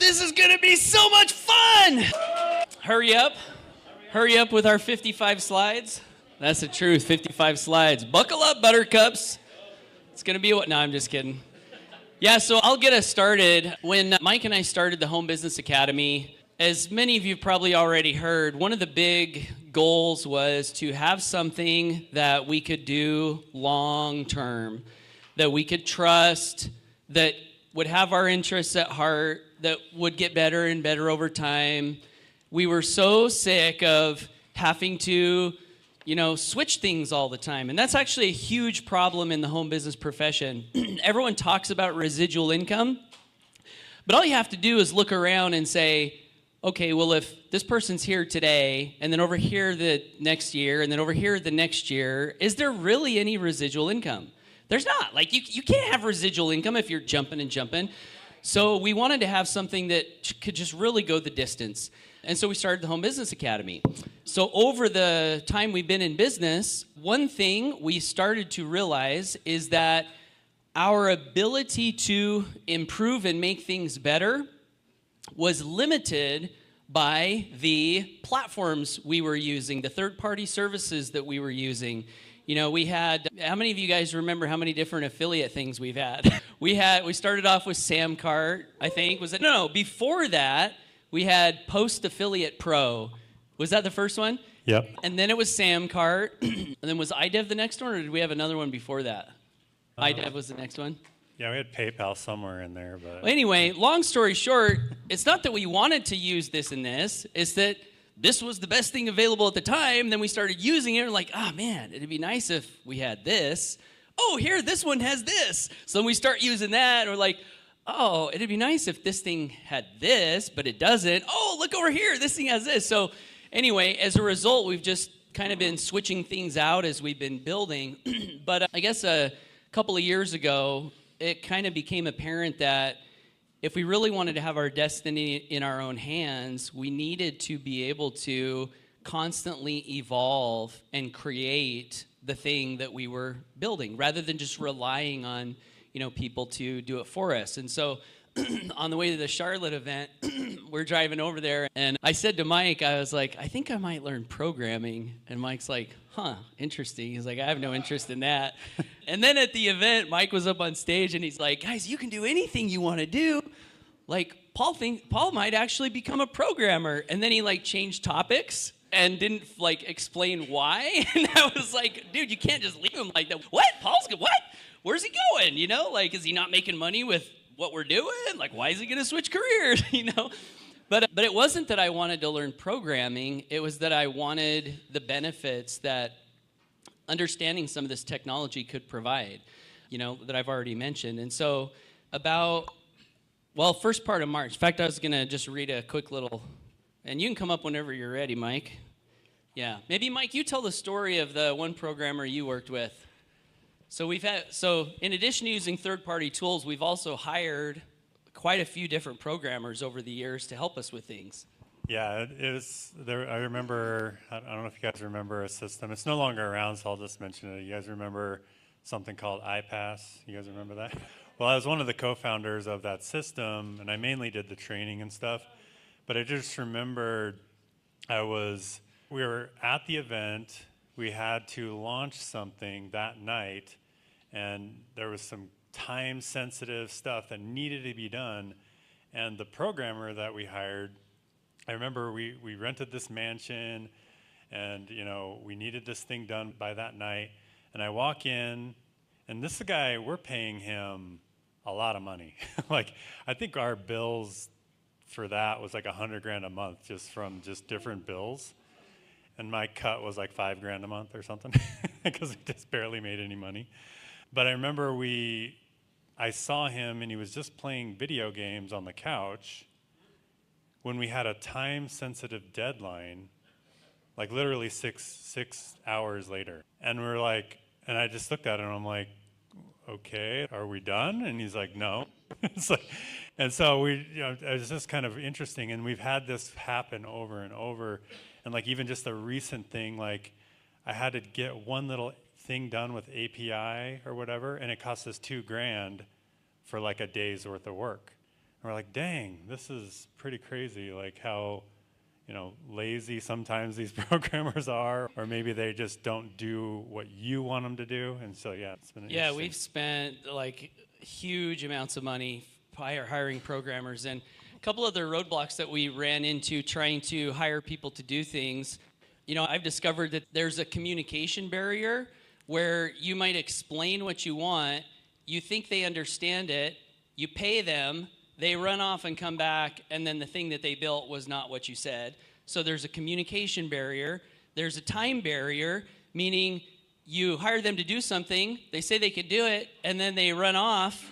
This is going to be so much fun. Hurry up. Hurry up with our 55 slides. That's the truth, 55 slides. Buckle up, buttercups. It's going to be what? No, I'm just kidding. Yeah, so I'll get us started. When Mike and I started the Home Business Academy, as many of you probably already heard, one of the big goals was to have something that we could do long term, that we could trust, that would have our interests at heart, that would get better and better over time. We were so sick of having to, switch things all the time. And that's actually a huge problem in the home business profession. Everyone talks about residual income, but all you have to do is look around and say, okay, well, if this person's here today, and then over here the next year, and then over here the next year, is there really any residual income? There's not. Like, you can't have residual income if you're jumping and jumping. So we wanted to have something that could just really go the distance. And so we started the Home Business Academy. So over the time we've been in business, one thing we started to realize is that our ability to improve and make things better was limited by the platforms we were using, the third-party services that we were using. We had, how many of you guys remember how many different affiliate things we've had? We started off with Samcart, I think. No, before that, we had Post Affiliate Pro. Was that the first one? Yep. And then it was Samcart. And then was iDev the next one, or did we have another one before that? iDev was the next one? Yeah, we had PayPal somewhere in there. But Well, anyway, long story short, it's not that we wanted to use this and this. It's that this was the best thing available at the time. Then we started using it. We're like, man, it'd be nice if we had this. Oh, here, this one has this. So then we start using that. And we're like, oh, it'd be nice if this thing had this, but it doesn't. Oh, look over here. This thing has this. So anyway, as a result, we've just kind of been switching things out as we've been building. But I guess a couple of years ago, it kind of became apparent that if we really wanted to have our destiny in our own hands, we needed to be able to constantly evolve and create the thing that we were building, rather than just relying on, people to do it for us. And so on the way to the Charlotte event, we're driving over there, and I said to Mike, I was like, I think I might learn programming. And Mike's like, interesting. He's like, I have no interest in that. And then at the event, Mike was up on stage, and he's like, guys, you can do anything you want to do. Like, Paul might actually become a programmer. And then he changed topics and didn't explain why. And I was like, dude, you can't just leave him like that. What? Paul's good? What? Where's he going? Is he not making money with what we're doing? Why is he going to switch careers? But it wasn't that I wanted to learn programming. It was that I wanted the benefits that understanding some of this technology could provide, that I've already mentioned. And so first part of March. In fact, I was going to just read a quick little, and you can come up whenever you're ready, Mike. Yeah. Maybe, Mike, you tell the story of the one programmer you worked with. So in addition to using third-party tools, we've also hired quite a few different programmers over the years to help us with things. yeah, it was there. I remember. I don't know if you guys remember a system. It's no longer around, so I'll just mention it. You guys remember something called iPass? You guys remember that? Well, I was one of the co-founders of that system, and I mainly did the training and stuff. But I just remembered we were at the event. We had to launch something that night, and there was some time-sensitive stuff that needed to be done. And the programmer that we hired, I remember we rented this mansion, and we needed this thing done by that night. And I walk in, and this guy, we're paying him a lot of money. I think our bills for that was $100,000 a month just from different bills. And my cut was $5,000 a month or something because we just barely made any money. But I remember I saw him, and he was just playing video games on the couch when we had a time-sensitive deadline, literally six hours later. And we're and I just looked at him, and I'm like, okay, are we done? And he's like, no. And so it was just kind of interesting. And we've had this happen over and over. And even just a recent thing, I had to get one little thing done with API or whatever, and it cost us $2,000 for a day's worth of work. And we're like, dang, this is pretty crazy, like how, lazy sometimes these programmers are, or maybe they just don't do what you want them to do. And so, yeah, it's been interesting. We've spent like huge amounts of money hiring programmers, and a couple other roadblocks that we ran into trying to hire people to do things. I've discovered that there's a communication barrier where you might explain what you want, you think they understand it, you pay them, they run off and come back, and then the thing that they built was not what you said. So there's a communication barrier. There's a time barrier, meaning you hire them to do something, they say they could do it, and then they run off,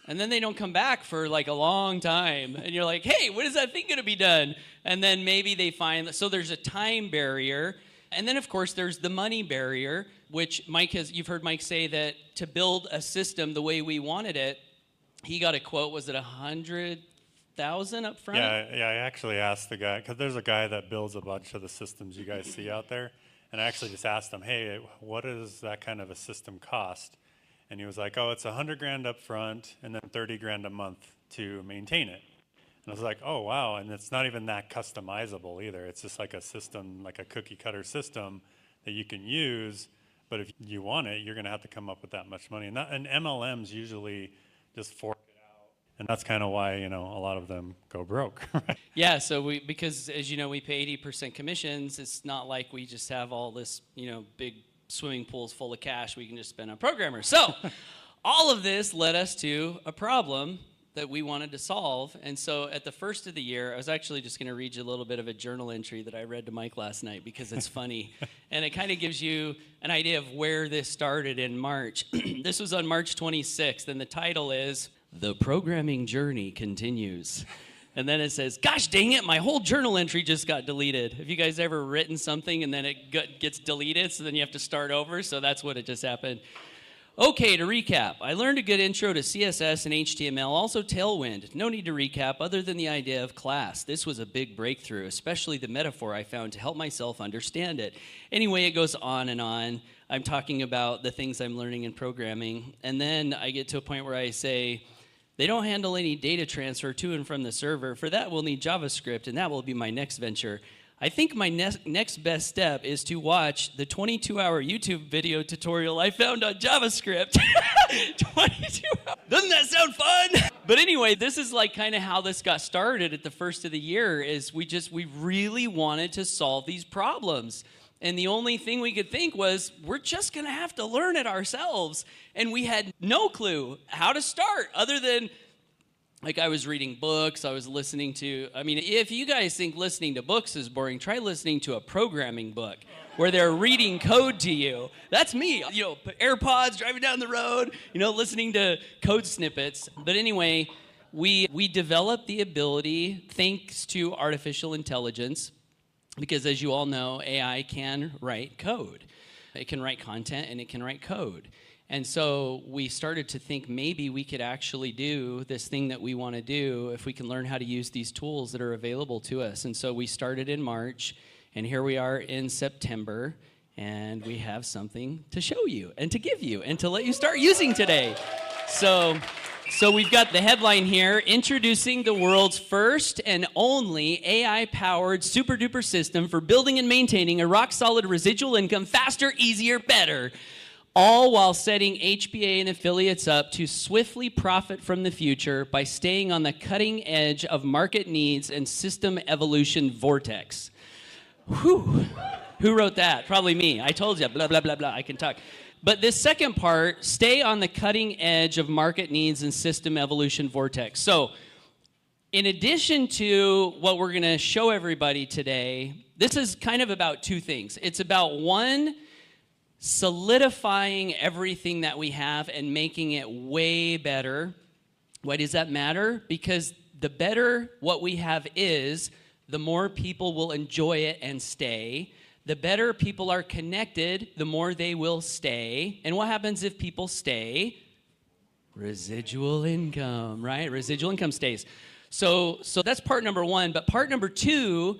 and then they don't come back for like a long time. And you're like, hey, when is that thing gonna be done? And then maybe they find, so there's a time barrier. And then of course there's the money barrier, which you've heard Mike say that to build a system the way we wanted it, he got a quote, was it 100,000 up front? Yeah, I actually asked the guy, because there's a guy that builds a bunch of the systems you guys see out there. And I actually just asked him, hey, what does that kind of a system cost? And he was like, oh, it's $100,000 up front and then $30,000 a month to maintain it. And I was like, oh, wow. And it's not even that customizable either. It's just like a system, like a cookie cutter system that you can use. But if you want it, you're going to have to come up with that much money. And MLMs usually just fork it out. And that's kind of why, a lot of them go broke. Yeah, so because as you know, we pay 80% commissions. It's not like we just have all this, big swimming pools full of cash we can just spend on programmers. So all of this led us to a problem that we wanted to solve. And so at the first of the year, I was actually just going to read you a little bit of a journal entry that I read to Mike last night because it's funny. And it kind of gives you an idea of where this started in March. This was on March 26th, and the title is, "The Programming Journey Continues." And then it says, gosh dang it, my whole journal entry just got deleted. Have you guys ever written something and then it gets deleted, so then you have to start over? So that's what it just happened. Okay, to recap, I learned a good intro to CSS and HTML, also Tailwind. No need to recap other than the idea of class. This was a big breakthrough, especially the metaphor I found to help myself understand it. Anyway, it goes on and on. I'm talking about the things I'm learning in programming. And then I get to a point where I say, they don't handle any data transfer to and from the server. For that, we'll need JavaScript, and that will be my next venture. I think my next best step is to watch the 22-hour YouTube video tutorial I found on JavaScript. 22 hours. Doesn't that sound fun? But anyway, this is like kind of how this got started at the first of the year, is we really wanted to solve these problems. And the only thing we could think was, we're just going to have to learn it ourselves. And we had no clue how to start other than, like, I was reading books, I was listening to, if you guys think listening to books is boring, try listening to a programming book where they're reading code to you. That's me, AirPods, driving down the road, listening to code snippets. But anyway, we developed the ability, thanks to artificial intelligence, because as you all know, AI can write code. It can write content and it can write code. And so we started to think maybe we could actually do this thing that we want to do if we can learn how to use these tools that are available to us. And so we started in March, and here we are in September, and we have something to show you and to give you and to let you start using today. So we've got the headline here, introducing the world's first and only AI-powered super-duper system for building and maintaining a rock-solid residual income faster, easier, better, all while setting HBA and affiliates up to swiftly profit from the future by staying on the cutting edge of market needs and system evolution vortex. Whew. Who wrote that? Probably me. I told you, blah, blah, blah, blah, I can talk. But this second part, stay on the cutting edge of market needs and system evolution vortex. So in addition to what we're going to show everybody today, this is kind of about two things. It's about, one, solidifying everything that we have and making it way better. Why does that matter? Because the better what we have is, the more people will enjoy it and stay. The better people are connected, the more they will stay. And what happens if people stay? Residual income, right? Residual income stays. So that's part number one. But part number two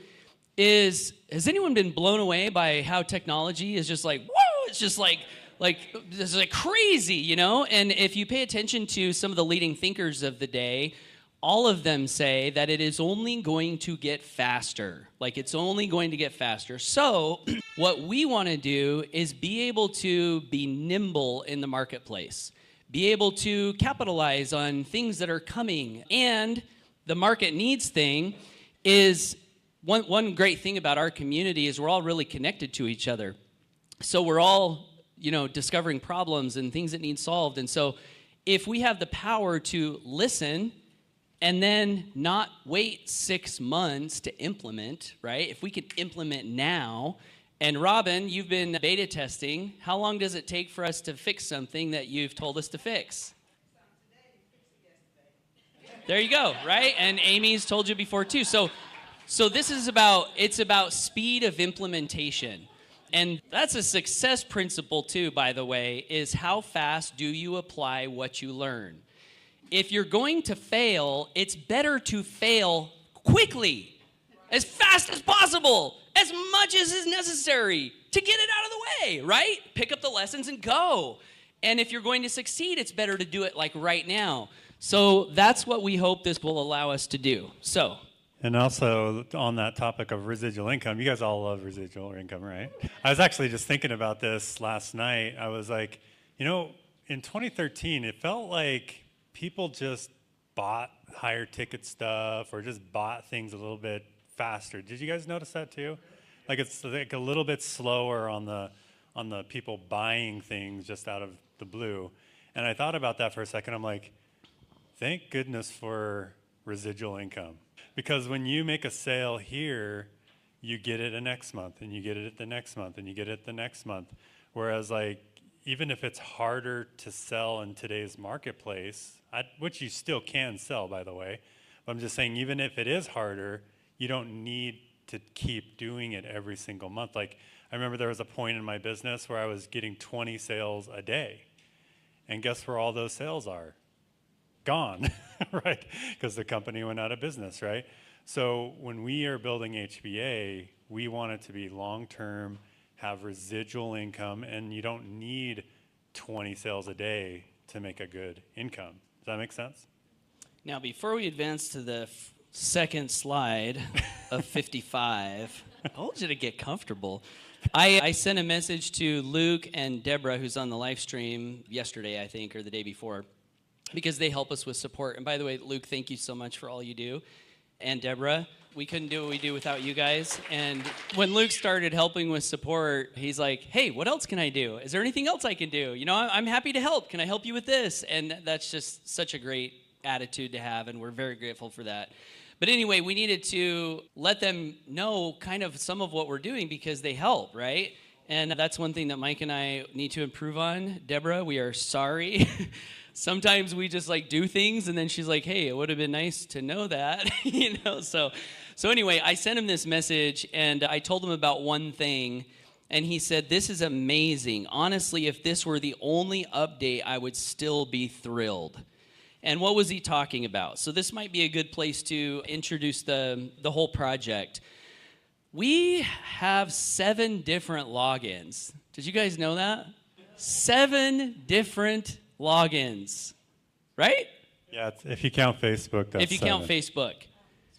is, has anyone been blown away by how technology is just like, whoa, it's just like this is like crazy, And if you pay attention to some of the leading thinkers of the day, all of them say that it is only going to get faster. Like, it's only going to get faster. So what we want to do is be able to be nimble in the marketplace, be able to capitalize on things that are coming. And the market needs thing is, one great thing about our community is we're all really connected to each other. So we're all, discovering problems and things that need solved. And so if we have the power to listen and then not wait 6 months to implement, right? If we can implement now, and Robin, you've been beta testing, how long does it take for us to fix something that you've told us to fix? There you go, right? And Amy's told you before too. So this is it's about speed of implementation. And that's a success principle too, by the way, is how fast do you apply what you learn? If you're going to fail, it's better to fail quickly, as fast as possible, as much as is necessary to get it out of the way, right? Pick up the lessons and go. And if you're going to succeed, it's better to do it like right now. So that's what we hope this will allow us to do. And also, on that topic of residual income, you guys all love residual income, right? I was actually just thinking about this last night. I was like, in 2013, it felt like people just bought higher ticket stuff or just bought things a little bit faster. Did you guys notice that too? Like, it's like a little bit slower on the people buying things just out of the blue. And I thought about that for a second. I'm like, thank goodness for residual income. Because when you make a sale here, you get it the next month, and you get it the next month, and you get it the next month. Whereas, like, even if it's harder to sell in today's marketplace, which you still can sell, by the way, but I'm just saying, even if it is harder, you don't need to keep doing it every single month. Like, I remember there was a point in my business where I was getting 20 sales a day. And guess where all those sales are? Gone, right? Because the company went out of business, right? So when we are building HBA, we want it to be long-term, have residual income, and you don't need 20 sales a day to make a good income. Does that make sense? Now, before we advance to the second slide of 55, I told you to get comfortable. I sent a message to Luke and Deborah, who's on the live stream yesterday, I think, or the day before, because they help us with support. And by the way, Luke, thank you so much for all you do. And Deborah, we couldn't do what we do without you guys. And when Luke started helping with support, he's like, hey, what else can I do? Is there anything else I can do? I'm happy to help. Can I help you with this? And that's just such a great attitude to have, and we're very grateful for that. But anyway, we needed to let them know kind of some of what we're doing because they help, right? And that's one thing that Mike and I need to improve on. Deborah, we are sorry. Sometimes we just do things, and then she's like, hey, it would have been nice to know that, So anyway, I sent him this message, and I told him about one thing, and he said, this is amazing. Honestly, if this were the only update, I would still be thrilled. And what was he talking about? So this might be a good place to introduce the whole project. We have 7 different logins. Did you guys know that? 7 different logins, right? Yeah, if you count Facebook, that's If you 7. count Facebook.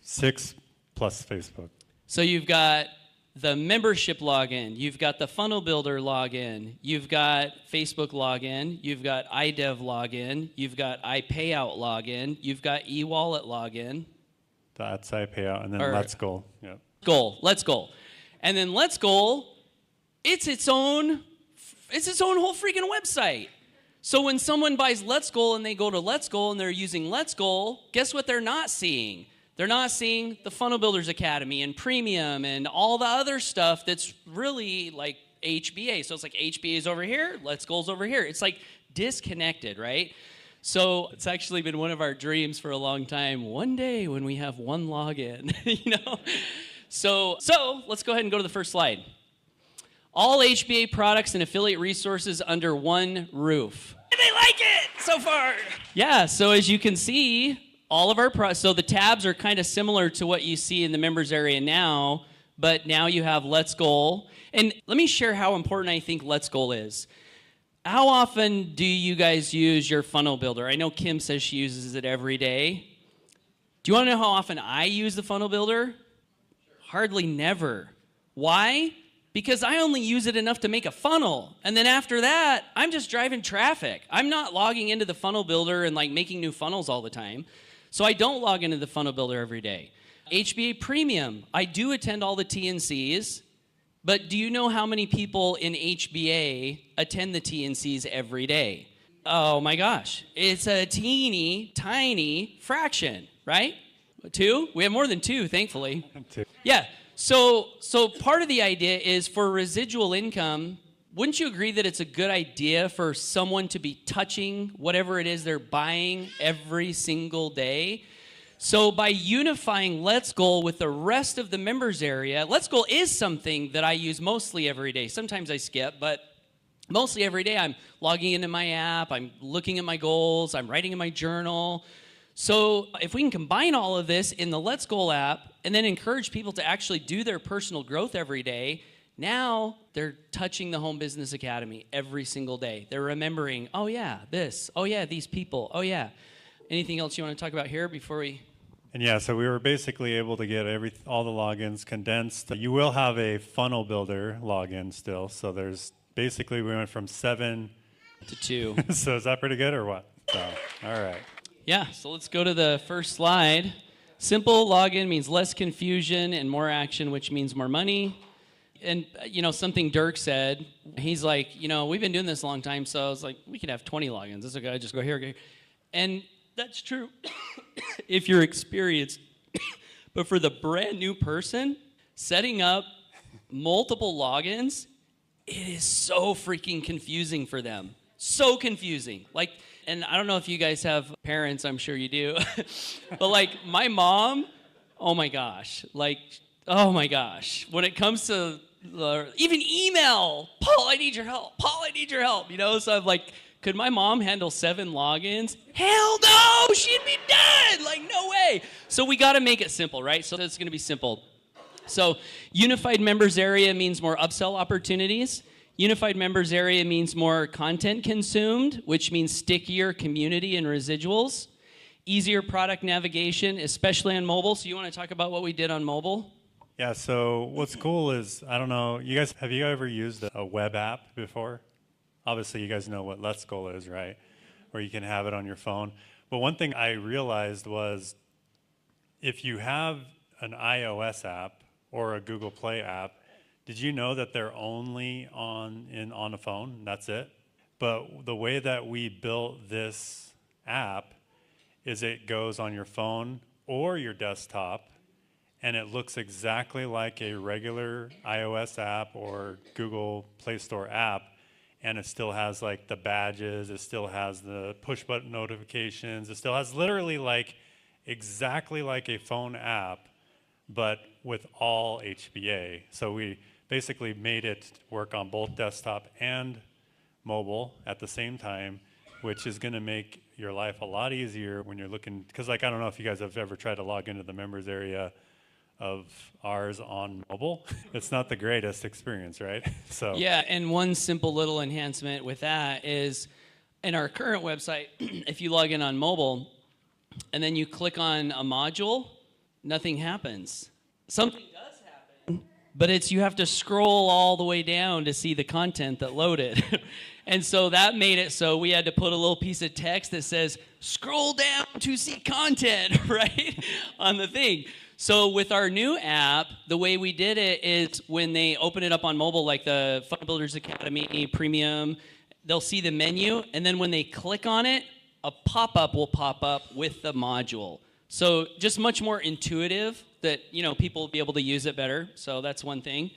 6 plus Facebook. So you've got the membership login, you've got the funnel builder login, you've got Facebook login, you've got iDev login, you've got iPayout login, you've got eWallet login. That's iPayout, and then Let's Go. Yep. Let's Go. And then Let's Go, it's its own whole freaking website. So when someone buys Let's Go and they go to Let's Go and they're using Let's Go, guess what they're not seeing? They're not seeing the Funnel Builders Academy and Premium and all the other stuff that's really like HBA. So it's like HBA's over here, Let's Go's over here. It's like disconnected, right? So it's actually been one of our dreams for a long time. One day when we have one login, So let's go ahead and go to the first slide. All HBA products and affiliate resources under one roof. They like it so far. Yeah, so as you can see, all of our so the tabs are kind of similar to what you see in the members area now, but now you have Let's Go. And let me share how important I think Let's Go is. How often do you guys use your funnel builder? I know Kim says she uses it every day. Do you want to know how often I use the funnel builder? Hardly never. Why? Because I only use it enough to make a funnel. And then after that, I'm just driving traffic. I'm not logging into the funnel builder and like making new funnels all the time. So I don't log into the funnel builder every day. HBA Premium, I do attend all the TNCs, but do you know how many people in HBA attend the TNCs every day? Oh my gosh, it's a teeny tiny fraction, right? 2? We have more than 2, thankfully. 2. Yeah. So part of the idea is for residual income, wouldn't you agree that it's a good idea for someone to be touching whatever it is they're buying every single day? So by unifying Let's Goal with the rest of the members area, Let's Goal is something that I use mostly every day. Sometimes I skip, but mostly every day I'm logging into my app, I'm looking at my goals, I'm writing in my journal. So if we can combine all of this in the Let's Goal app and then encourage people to actually do their personal growth every day, now they're touching the Home Business Academy every single day. They're remembering, oh yeah, this, oh yeah, these people, oh yeah. Anything else you want to talk about here before we... And yeah, so we were basically able to get all the logins condensed. You will have a funnel builder login still. So there's basically, we went from 7 to 2. So is that pretty good or what? So, all right. Yeah, so let's go to the first slide. Simple login means less confusion and more action, which means more money. And, something Dirk said, he's like, we've been doing this a long time, so I was like, we could have 20 logins. That's okay, I just go here, go here. And that's true if you're experienced. But for the brand new person, setting up multiple logins, it is so freaking confusing for them. So confusing. And I don't know if you guys have parents, I'm sure you do. But my mom, oh my gosh. When it comes to even email, Paul, I need your help. Paul, I need your help. So I'm like, could my mom handle 7 logins? Hell no, she'd be dead. No way. So we got to make it simple, right? So it's going to be simple. So unified members area means more upsell opportunities. Unified members area means more content consumed, which means stickier community and residuals. Easier product navigation, especially on mobile. So you want to talk about what we did on mobile? Yeah, so what's cool is, I don't know, have you ever used a web app before? Obviously, you guys know what Let's Goal is, right? Where you can have it on your phone. But one thing I realized was if you have an iOS app or a Google Play app, did you know that they're only on a phone? That's it. But the way that we built this app is it goes on your phone or your desktop, and it looks exactly like a regular iOS app or Google Play Store app. And it still has the badges, it still has the push button notifications, it still has literally exactly like a phone app, but with all HBA. So we basically made it work on both desktop and mobile at the same time, which is going to make your life a lot easier when you're looking, because I don't know if you guys have ever tried to log into the members area of ours on mobile. It's not the greatest experience, right? So yeah, and one simple little enhancement with that is in our current website, if you log in on mobile and then you click on a module, nothing happens. Something does happen, but you have to scroll all the way down to see the content that loaded. And so that made it so we had to put a little piece of text that says, scroll down to see content, right, on the thing. So with our new app, the way we did it is when they open it up on mobile, like the Funnel Builders Academy Premium, they'll see the menu, and then when they click on it, a pop-up will pop up with the module. So just much more intuitive that people will be able to use it better. So that's one thing.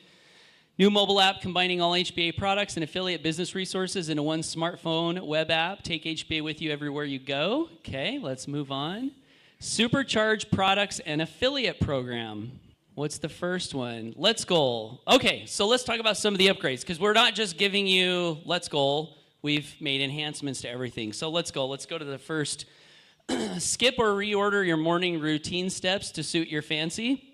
New mobile app combining all HBA products and affiliate business resources into one smartphone web app. Take HBA with you everywhere you go. Okay, let's move on. Supercharge products and affiliate program. What's the first one? Let's Goal. Okay, so let's talk about some of the upgrades, because we're not just giving you Let's Goal. We've made enhancements to everything. So let's go. Let's go to the first. Skip or reorder your morning routine steps to suit your fancy.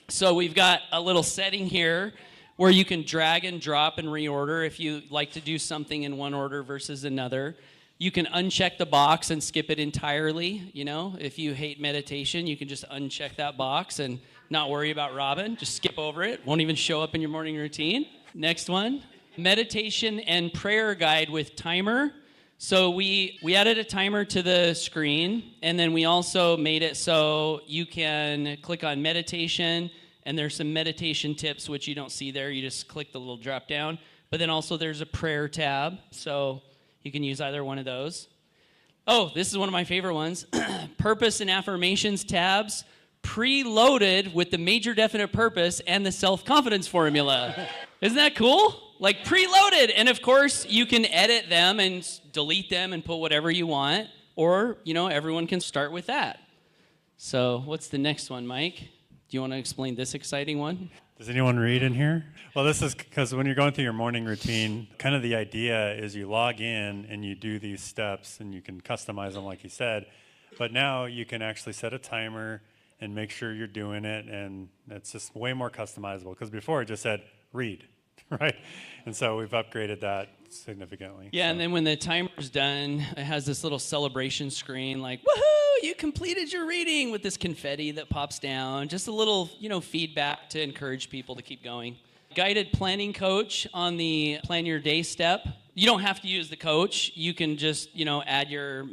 So we've got a little setting here where you can drag and drop and reorder if you like to do something in one order versus another. You can uncheck the box and skip it entirely. You know, if you hate meditation, you can just uncheck that box and not worry about Robin. Just skip over it. Won't even show up in your morning routine. Next one, meditation and prayer guide with timer. So we added a timer to the screen, and then we also made it so you can click on meditation, and there's some meditation tips, which you don't see there. You just click the little drop down. But then also there's a prayer tab, so you can use either one of those. Oh, this is one of my favorite ones. Purpose and affirmations tabs, preloaded with the major definite purpose and the self-confidence formula. Isn't that cool? Like preloaded. And of course, you can edit them and delete them and put whatever you want. Or, you know, everyone can start with that. So what's the next one, Mike? Do you want to explain this exciting one? Does anyone read in here? Well, this is because when you're going through your morning routine, kind of the idea is you log in and you do these steps and you can customize them like you said. But now you can actually set a timer and make sure you're doing it, and it's just way more customizable because before it just said read, right? And so we've upgraded that significantly. Yeah, so. And then when the timer's done, it has this little celebration screen like, woohoo, you completed your reading with this confetti that pops down. Just a little, you know, feedback to encourage people to keep going. Guided planning coach on the plan your day step. You don't have to use the coach. You can just, you know, add your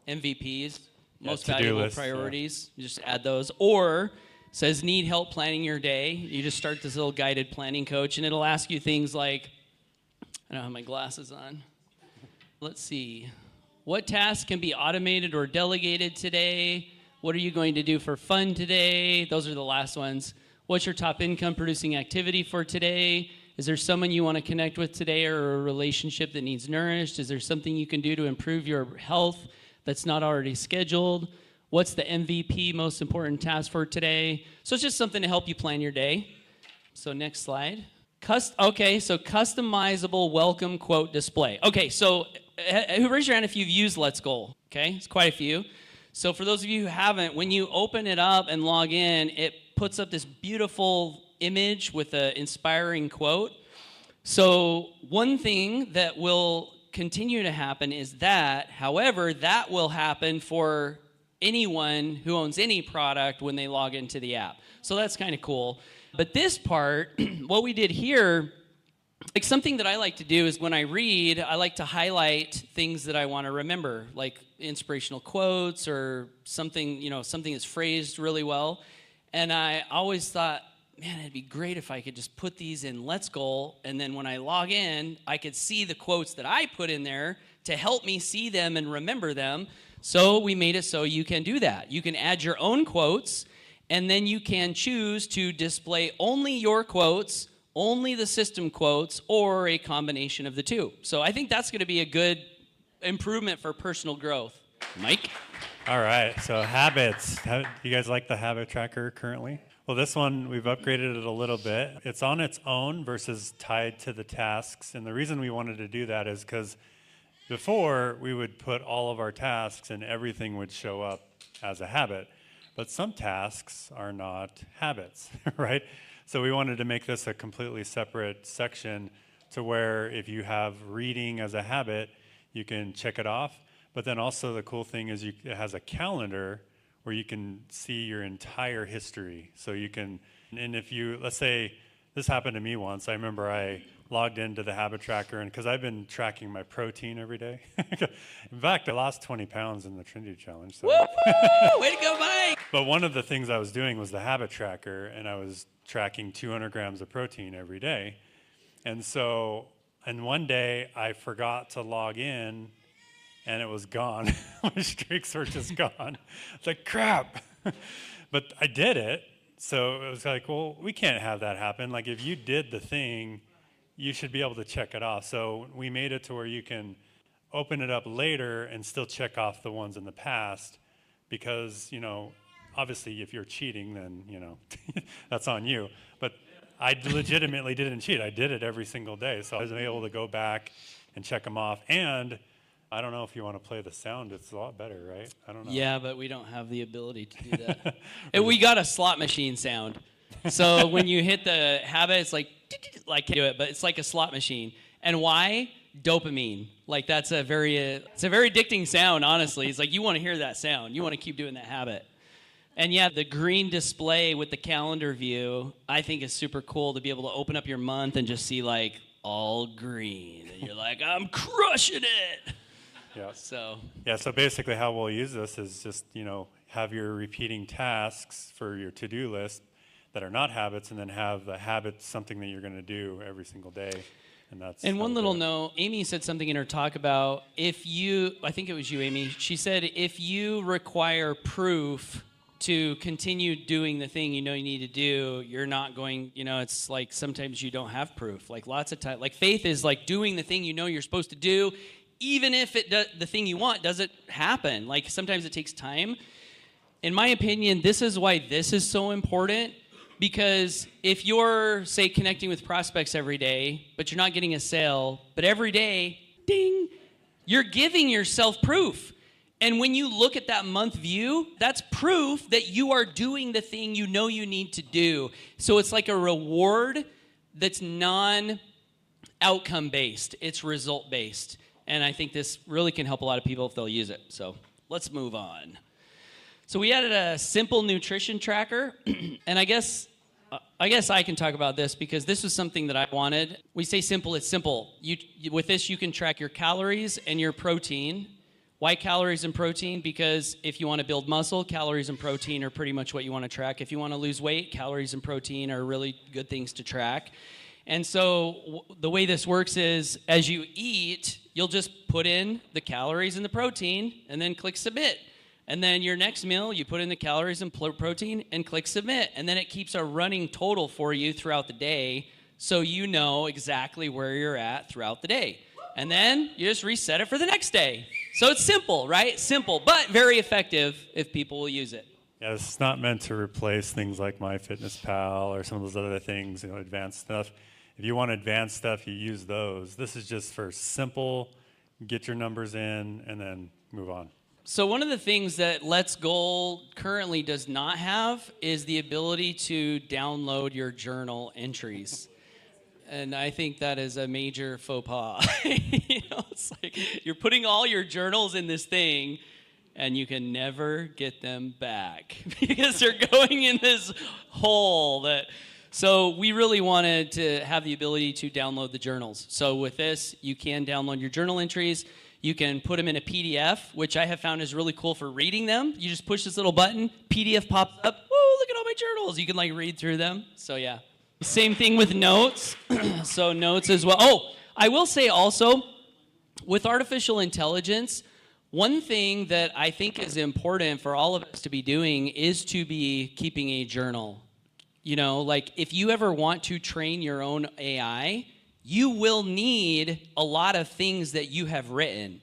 MVPs, most valuable priorities. Yeah. You just add those. Or says need help planning your day. You just start this little guided planning coach, and it'll ask you things like, I don't have my glasses on. Let's see. What tasks can be automated or delegated today? What are you going to do for fun today? Those are the last ones. What's your top income producing activity for today? Is there someone you want to connect with today or a relationship that needs nourished? Is there something you can do to improve your health that's not already scheduled? What's the MVP, most important task for today? So it's just something to help you plan your day. So next slide. Okay, so customizable welcome quote display. Okay, so raise your hand if you've used Let's Goal. Okay, it's quite a few. So for those of you who haven't, when you open it up and log in, it puts up this beautiful image with an inspiring quote. So one thing that will continue to happen is that, however, that will happen for anyone who owns any product when they log into the app. So that's kind of cool. But this part, what we did here, like something that I like to do is when I read, I like to highlight things that I want to remember, like inspirational quotes or something, you know, something that's phrased really well. And I always thought, man, it'd be great if I could just put these in Let's Goal, and then when I log in, I could see the quotes that I put in there to help me see them and remember them. So we made it so you can do that. You can add your own quotes, and then you can choose to display only your quotes, only the system quotes, or a combination of the two. So I think that's going to be a good improvement for personal growth. Mike? All right, so habits. Do you guys like the habit tracker currently? Well, this one, we've upgraded it a little bit. It's on its own versus tied to the tasks. And the reason we wanted to do that is because before, we would put all of our tasks and everything would show up as a habit. But some tasks are not habits, right? So we wanted to make this a completely separate section to where if you have reading as a habit, you can check it off. But then also the cool thing is it has a calendar where you can see your entire history. So you can, and if you, let's say, this happened to me once. I remember I logged into the habit tracker, and because I've been tracking my protein every day. In fact, I lost 20 pounds in the Trinity Challenge. So. Woo-hoo! Way to go, Mike! But one of the things I was doing was the habit tracker, and I was tracking 200 grams of protein every day. And so, and one day I forgot to log in, and it was gone. My streaks were just gone. It's like, crap. But I did it. So it was like, well, we can't have that happen. Like, if you did the thing, you should be able to check it off. So we made it to where you can open it up later and still check off the ones in the past because, you know, obviously if you're cheating, then, you know, that's on you. But I legitimately didn't cheat. I did it every single day. So I was able to go back and check them off. And I don't know if you want to play the sound. It's a lot better, right? I don't know. Yeah, but we don't have the ability to do that. And we got a slot machine sound. So when you hit the habit, it's like do it, but it's like a slot machine. And why? dopamine. Like that's it's a very addicting sound, honestly. It's like you want to hear that sound. You want to keep doing that habit. And yeah, the green display with the calendar view, I think is super cool to be able to open up your month and just see like all green. And you're like, I'm crushing it. Yeah. So basically how we'll use this is just, have your repeating tasks for your to-do list that are not habits, and then have the habits something that you're going to do every single day. And one little note, Amy said something in her talk about I think it was you, Amy, she said if you require proof to continue doing the thing you need to do, you're not going, it's like sometimes you don't have proof. Like lots of times, like faith is like doing the thing you're supposed to do, even if the thing you want doesn't happen. Like sometimes it takes time. In my opinion, this is why this is so important. Because if you're, say, connecting with prospects every day, but you're not getting a sale, but every day, ding, you're giving yourself proof. And when you look at that month view, that's proof that you are doing the thing you need to do. So it's like a reward that's non-outcome based. It's result based. And I think this really can help a lot of people if they'll use it. So let's move on. So we added a simple nutrition tracker, and I guess I can talk about this because this was something that I wanted. We say simple, it's simple. With this, you can track your calories and your protein. Why calories and protein? Because if you want to build muscle, calories and protein are pretty much what you want to track. If you want to lose weight, calories and protein are really good things to track. And so the way this works is as you eat, you'll just put in the calories and the protein and then click submit. And then your next meal, you put in the calories and protein and click submit. And then it keeps a running total for you throughout the day so you know exactly where you're at throughout the day. And then you just reset it for the next day. So it's simple, right? Simple, but very effective if people will use it. Yeah, it's not meant to replace things like MyFitnessPal or some of those other things, advanced stuff. If you want advanced stuff, you use those. This is just for simple, get your numbers in, and then move on. So one of the things that Let's Goal currently does not have is the ability to download your journal entries. And I think that is a major faux pas. It's like you're putting all your journals in this thing, and you can never get them back because they're going in this hole. So we really wanted to have the ability to download the journals. So with this, you can download your journal entries. You can put them in a PDF, which I have found is really cool for reading them. You just push this little button, PDF pops up. Whoa, look at all my journals. You can read through them. So yeah. Same thing with notes. So notes as well. Oh, I will say also, with artificial intelligence, one thing that I think is important for all of us to be doing is to be keeping a journal. If you ever want to train your own AI, you will need a lot of things that you have written.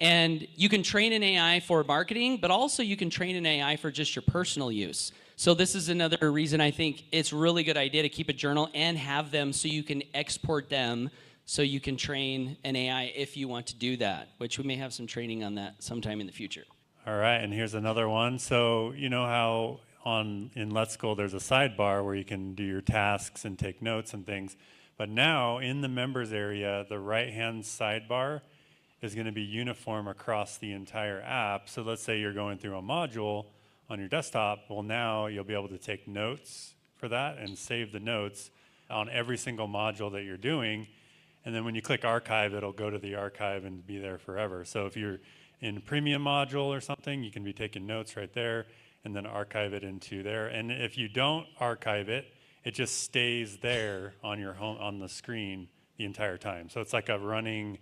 And you can train an AI for marketing, but also you can train an AI for just your personal use. So this is another reason I think it's a really good idea to keep a journal and have them so you can export them so you can train an AI if you want to do that, which we may have some training on that sometime in the future. All right, and here's another one. So you know how in Let's Go there's a sidebar where you can do your tasks and take notes and things. But now, in the members area, the right-hand sidebar is going to be uniform across the entire app. So let's say you're going through a module on your desktop. Well, now you'll be able to take notes for that and save the notes on every single module that you're doing. And then when you click archive, it'll go to the archive and be there forever. So if you're in a premium module or something, you can be taking notes right there and then archive it into there. And if you don't archive it, it just stays there on your home on the screen the entire time. So it's like a running,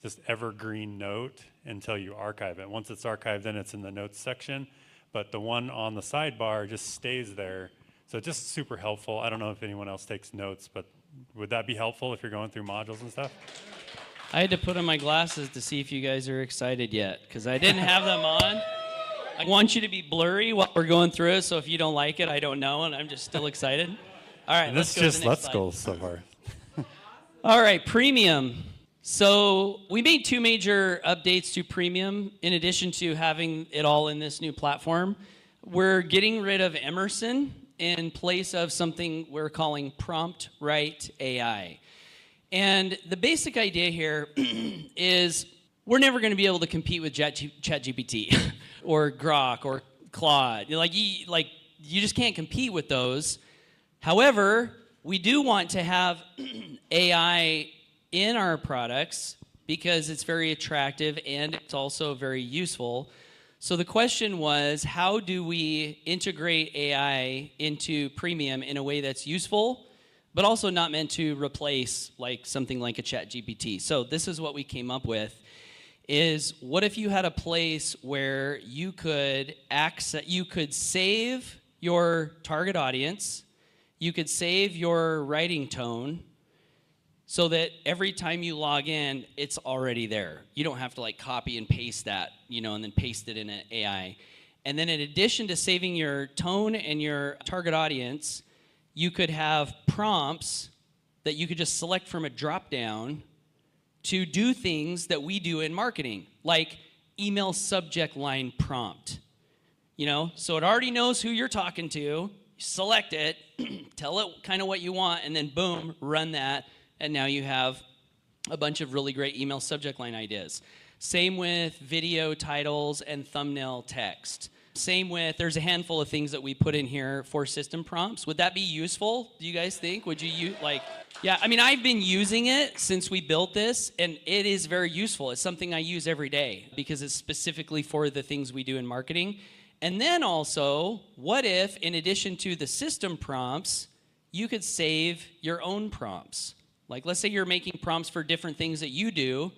just evergreen note until you archive it. Once it's archived, then it's in the notes section. But the one on the sidebar just stays there. So just super helpful. I don't know if anyone else takes notes, but would that be helpful if you're going through modules and stuff? I had to put on my glasses to see if you guys are excited yet, because I didn't have them on. I want you to be blurry while we're going through it, so if you don't like it, I don't know, and I'm just still excited. All right, let's go to the next slide. Let's go so far. All right, premium. So we made two major updates to premium in addition to having it all in this new platform. We're getting rid of Emerson in place of something we're calling PromptWrite AI. And the basic idea here is we're never going to be able to compete with ChatGPT or Grok or Claude. You just can't compete with those. However, we do want to have AI in our products because it's very attractive and it's also very useful. So the question was, how do we integrate AI into Premium in a way that's useful, but also not meant to replace like something like a ChatGPT? So this is what we came up with, is what if you had a place where you could save your target audience, you could save your writing tone, so that every time you log in, it's already there. You don't have to like copy and paste that, and then paste it in an AI. And then in addition to saving your tone and your target audience, you could have prompts that you could just select from a drop-down to do things that we do in marketing, like email subject line prompt. So it already knows who you're talking to. You select it, tell it kind of what you want, and then boom, run that. And now you have a bunch of really great email subject line ideas. Same with video titles and thumbnail text. Same with, there's a handful of things that we put in here for system prompts. Would that be useful, do you guys think? Would you use, yeah, I mean, I've been using it since we built this, and it is very useful. It's something I use every day because it's specifically for the things we do in marketing. And then also, what if, in addition to the system prompts, you could save your own prompts? Like, let's say you're making prompts for different things that you do,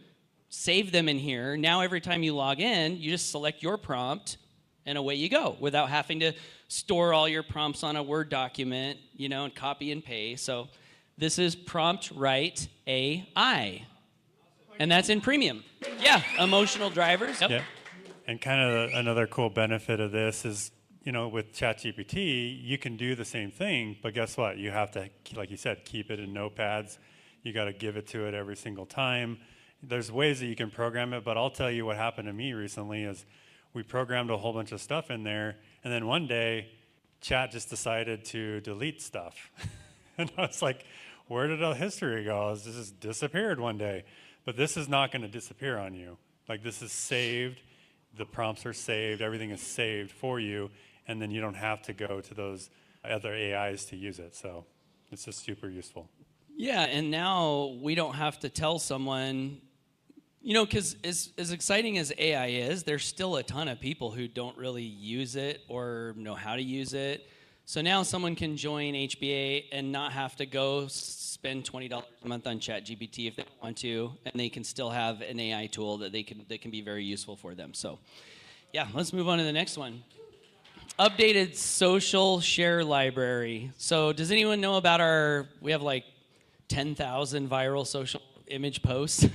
save them in here. Now, every time you log in, you just select your prompt, and away you go, without having to store all your prompts on a Word document, and copy and paste. So this is PromptWrite AI, and that's in Premium. Yeah, emotional drivers. Yep. Yeah. And kind of another cool benefit of this is, with ChatGPT, you can do the same thing, but guess what? You have to, like you said, keep it in notepads. You got to give it to it every single time. There's ways that you can program it, but I'll tell you what happened to me recently is we programmed a whole bunch of stuff in there, and then one day, Chat just decided to delete stuff. And I was like, where did all history go? This just disappeared one day. But this is not going to disappear on you. Like, this is saved. The prompts are saved. Everything is saved for you. And then you don't have to go to those other AIs to use it. So it's just super useful. Yeah, and now we don't have to tell someone, because as exciting as AI is, there's still a ton of people who don't really use it or know how to use it. So now someone can join HBA and not have to go spend $20 a month on ChatGPT if they want to, and they can still have an AI tool that can be very useful for them. So yeah, let's move on to the next one. Updated social share library. So does anyone know about we have like 10,000 viral social image posts. So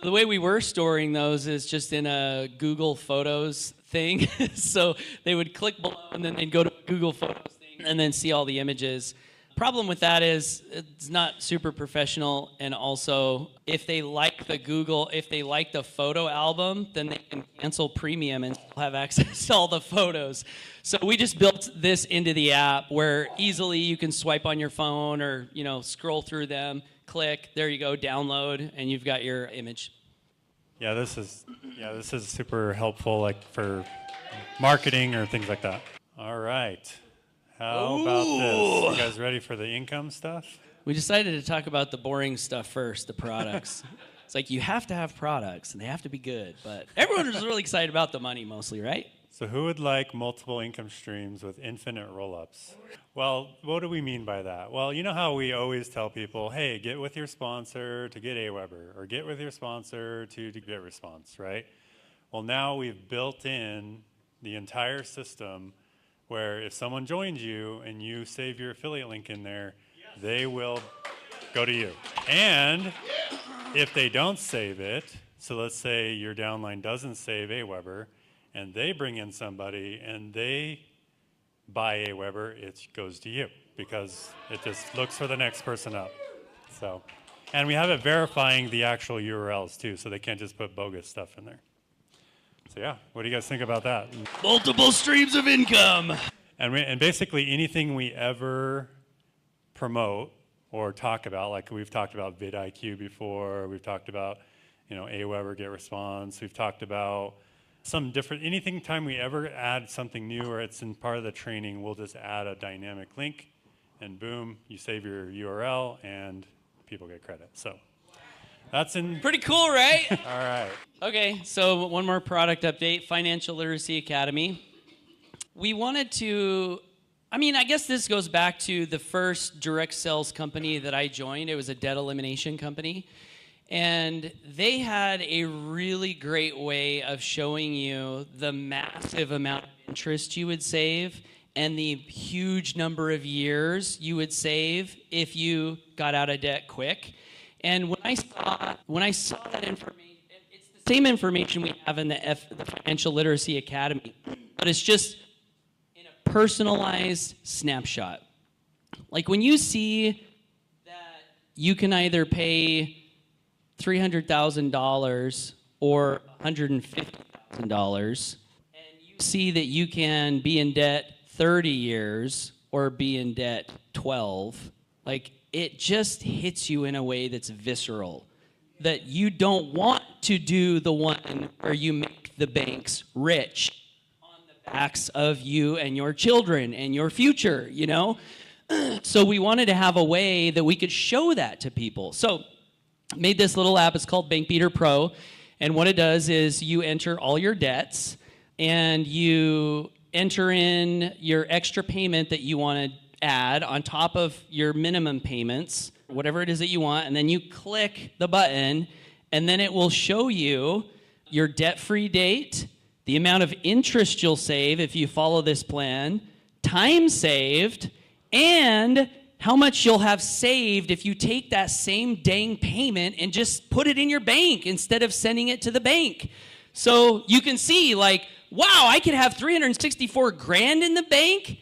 the way we were storing those is just in a Google Photos thing. So they would click below and then they'd go to Google Photos thing and then see all the images. Problem with that is it's not super professional, and also if they like the photo album, then they can cancel Premium and still have access to all the photos. So we just built this into the app where easily you can swipe on your phone or scroll through them, click, there you go, download, and you've got your image. Yeah, this is super helpful, like for marketing or things like that. All right. How about this? You guys ready for the income stuff? We decided to talk about the boring stuff first, the products. It's like you have to have products, and they have to be good. But everyone is really excited about the money mostly, right? So who would like multiple income streams with infinite roll-ups? Well, what do we mean by that? Well, you know how we always tell people, hey, get with your sponsor to get Aweber, or get with your sponsor to get response, right? Well, now we've built in the entire system where if someone joins you and you save your affiliate link in there, they will go to you. And if they don't save it, so let's say your downline doesn't save Aweber, and they bring in somebody and they buy Aweber, it goes to you because it just looks for the next person up. So, and we have it verifying the actual URLs too, so they can't just put bogus stuff in there. So yeah, what do you guys think about that? Multiple streams of income. And basically anything we ever promote or talk about, like we've talked about vidIQ before, we've talked about, Aweber Get Response, we've talked about some different, anything time we ever add something new or it's in part of the training, we'll just add a dynamic link and boom, you save your URL and people get credit. So that's in. Pretty cool, right? All right. Okay, so one more product update, Financial Literacy Academy. We wanted to, I guess this goes back to the first direct sales company that I joined. It was a debt elimination company. And they had a really great way of showing you the massive amount of interest you would save and the huge number of years you would save if you got out of debt quick. And when I saw that information, it's the same information we have in the Financial Literacy Academy, but it's just in a personalized snapshot. Like when you see that you can either pay $300,000 or $150,000, and you see that you can be in debt 30 years or be in debt 12, like it just hits you in a way that's visceral, that you don't want to do the one where you make the banks rich on the backs of you and your children and your future, So we wanted to have a way that we could show that to people. So made this little app. It's called Bank Beater Pro. And what it does is you enter all your debts and you enter in your extra payment that you want to add on top of your minimum payments, whatever it is that you want, and then you click the button, and then it will show you your debt-free date, the amount of interest you'll save if you follow this plan, time saved, and how much you'll have saved if you take that same dang payment and just put it in your bank instead of sending it to the bank. So you can see, like, wow, I could have 364 grand in the bank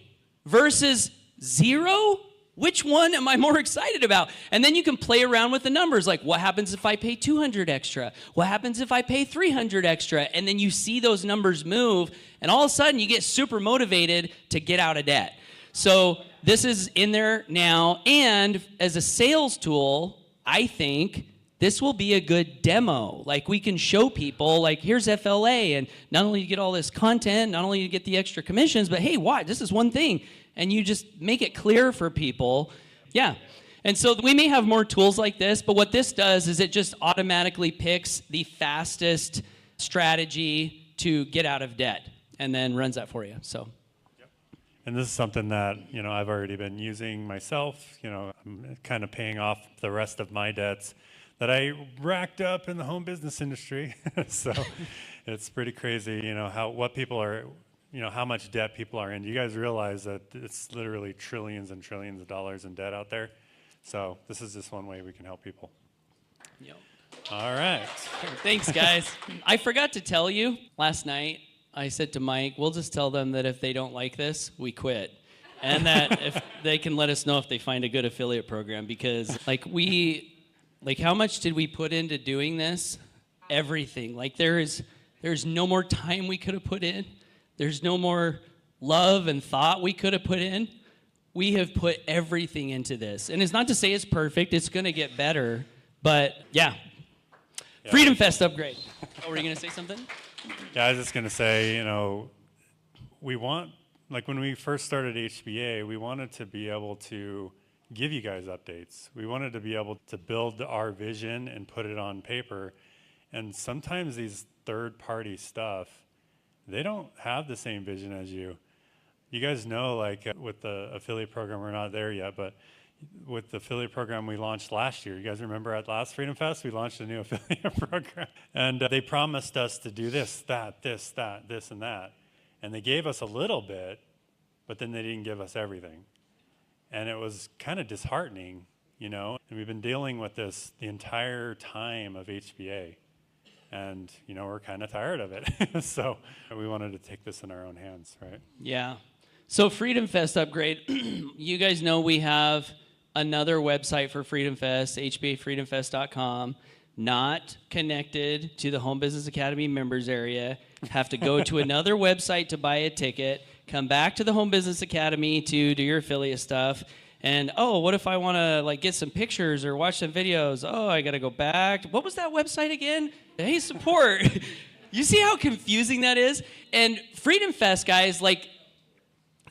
versus 0? Which one am I more excited about? And then you can play around with the numbers, like what happens if I pay 200 extra? What happens if I pay 300 extra? And then you see those numbers move, and all of a sudden you get super motivated to get out of debt. So this is in there now, and as a sales tool, I think this will be a good demo. Like we can show people, like here's FLA, and not only you get all this content, not only you get the extra commissions, but hey, why? This is one thing. And you just make it clear for people. Yeah. And so we may have more tools like this, but what this does is it just automatically picks the fastest strategy to get out of debt and then runs that for you. So. And this is something that, I've already been using myself. I'm kind of paying off the rest of my debts that I racked up in the home business industry. So it's pretty crazy, what people are, how much debt people are in. Do you guys realize that it's literally trillions and trillions of dollars in debt out there? So this is just one way we can help people. Yep. All right. Thanks, guys. I forgot to tell you last night, I said to Mike, we'll just tell them that if they don't like this, we quit. And that if they can let us know if they find a good affiliate program, because how much did we put into doing this? Everything. Like there's no more time we could have put in. There's no more love and thought we could have put in. We have put everything into this. And it's not to say it's perfect. It's going to get better. But yeah. Freedom Fest upgrade. Oh, were you going to say something? Yeah, I was just going to say, we want, like when we first started HBA, we wanted to be able to give you guys updates. We wanted to be able to build our vision and put it on paper. And sometimes these third-party stuff, they don't have the same vision as you. You guys know, like with the affiliate program, we're not there yet, but with the affiliate program we launched last year, you guys remember at last Freedom Fest, we launched a new affiliate program. And they promised us to do this, that, this, and that. And they gave us a little bit, but then they didn't give us everything. And it was kind of disheartening, And we've been dealing with this the entire time of HBA. And, we're kind of tired of it. So we wanted to take this in our own hands, right? Yeah. So Freedom Fest upgrade, you guys know we have another website for Freedom Fest, hbafreedomfest.com, not connected to the Home Business Academy members area. Have to go to another website to buy a ticket, come back to the Home Business Academy to do your affiliate stuff, And oh, what if I want to like get some pictures or watch some videos? Oh, I got to go back. What was that website again? Hey, support. You see how confusing that is? And Freedom Fest, guys, like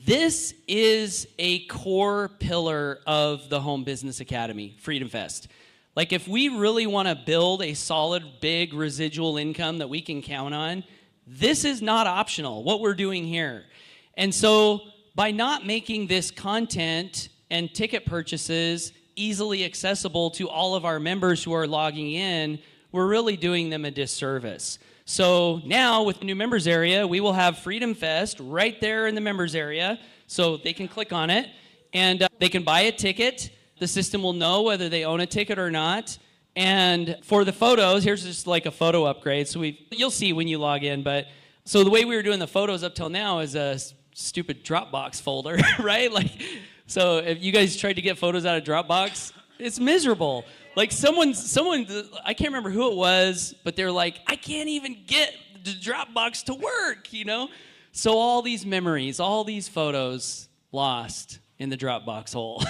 this is a core pillar of the Home Business Academy, Freedom Fest. Like if we really want to build a solid, big residual income that we can count on, this is not optional, what we're doing here. And so by not making this content and ticket purchases easily accessible to all of our members who are logging in, we're really doing them a disservice. So now with the new members area, we will have Freedom Fest right there in the members area. So they can click on it and they can buy a ticket. The system will know whether they own a ticket or not. And for the photos, here's just like a photo upgrade. So you'll see when you log in. But so the way we were doing the photos up till now is a stupid Dropbox folder, right? Like, so if you guys tried to get photos out of Dropbox, it's miserable. Like someone, I can't remember who it was, but they're like, I can't even get the Dropbox to work, you know? So all these memories, all these photos lost in the Dropbox hole.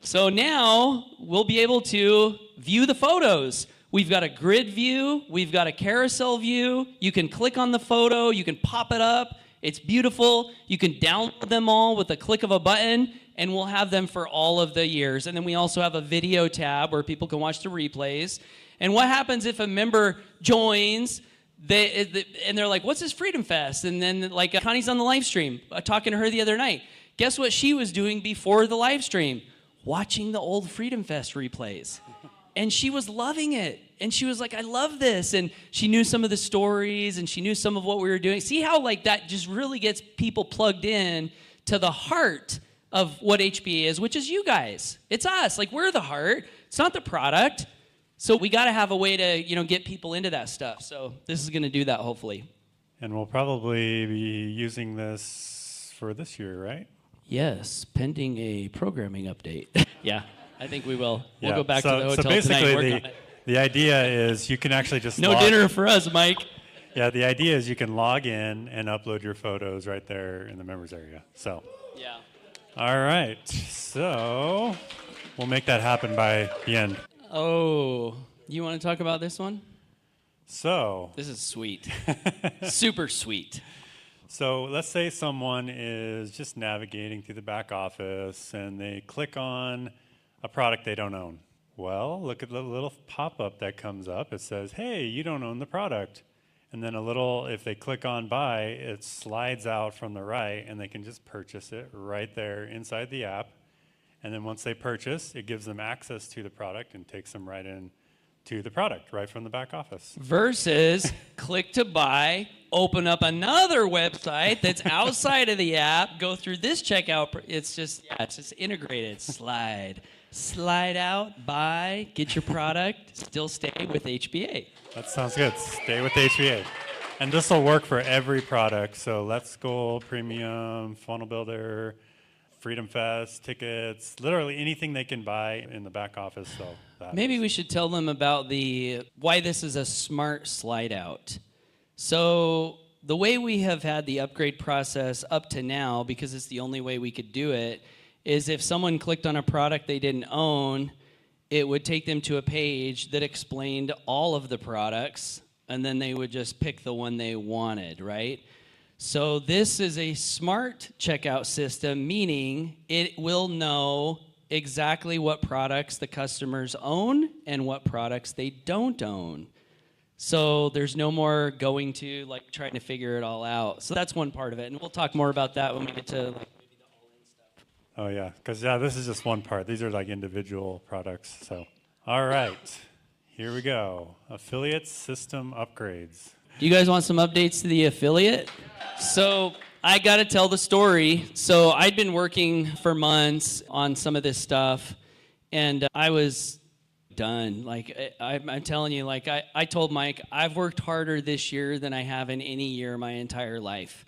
So now we'll be able to view the photos. We've got a grid view. We've got a carousel view. You can click on the photo. You can pop it up. It's beautiful. You can download them all with a click of a button, and we'll have them for all of the years. And then we also have a video tab where people can watch the replays. And what happens if a member joins, and they're like, what's this Freedom Fest? And then like Connie's on the live stream, talking to her the other night. Guess what she was doing before the live stream? Watching the old Freedom Fest replays. And she was loving it. And she was like, I love this. And she knew some of the stories and she knew some of what we were doing. See how like that just really gets people plugged in to the heart of what HBA is, which is you guys. It's us. Like we're the heart. It's not the product. So we got to have a way to, get people into that stuff. So this is going to do that hopefully. And we'll probably be using this for this year, right? Yes, pending a programming update. Yeah, I think we will. We'll go back to the hotel basically tonight and work on it. The idea is you can actually just no dinner for us, Mike. Yeah, the idea is you can log in and upload your photos right there in the members area. So. Yeah. All right. So we'll make that happen by the end. Oh, you want to talk about this one? So. This is sweet. Super sweet. So let's say someone is just navigating through the back office and they click on a product they don't own. Well, look at the little pop-up that comes up. It says, hey, you don't own the product. And then if they click on buy, it slides out from the right and they can just purchase it right there inside the app. And then once they purchase, it gives them access to the product and takes them right in to the product right from the back office. Versus click to buy, open up another website that's outside of the app, go through this checkout. It's just integrated. Slide out, buy, get your product, still stay with HBA. That sounds good. Stay with HBA. And this will work for every product. So Let's Go, Premium, Funnel Builder, Freedom Fest, tickets, literally anything they can buy in the back office. So maybe we should tell them about why this is a smart slide out. So the way we have had the upgrade process up to now, because it's the only way we could do it, is if someone clicked on a product they didn't own, it would take them to a page that explained all of the products, and then they would just pick the one they wanted, right? So this is a smart checkout system, meaning it will know exactly what products the customers own and what products they don't own. So there's no more going to trying to figure it all out. So that's one part of it, and we'll talk more about that when we get to maybe the all-in stuff. Oh yeah, because this is just one part. These are individual products. So all right, here we go. Affiliate system upgrades. You guys want some updates to the affiliate? So I got to tell the story. So I'd been working for months on some of this stuff, and I was done. I'm telling you, I told Mike, I've worked harder this year than I have in any year my entire life.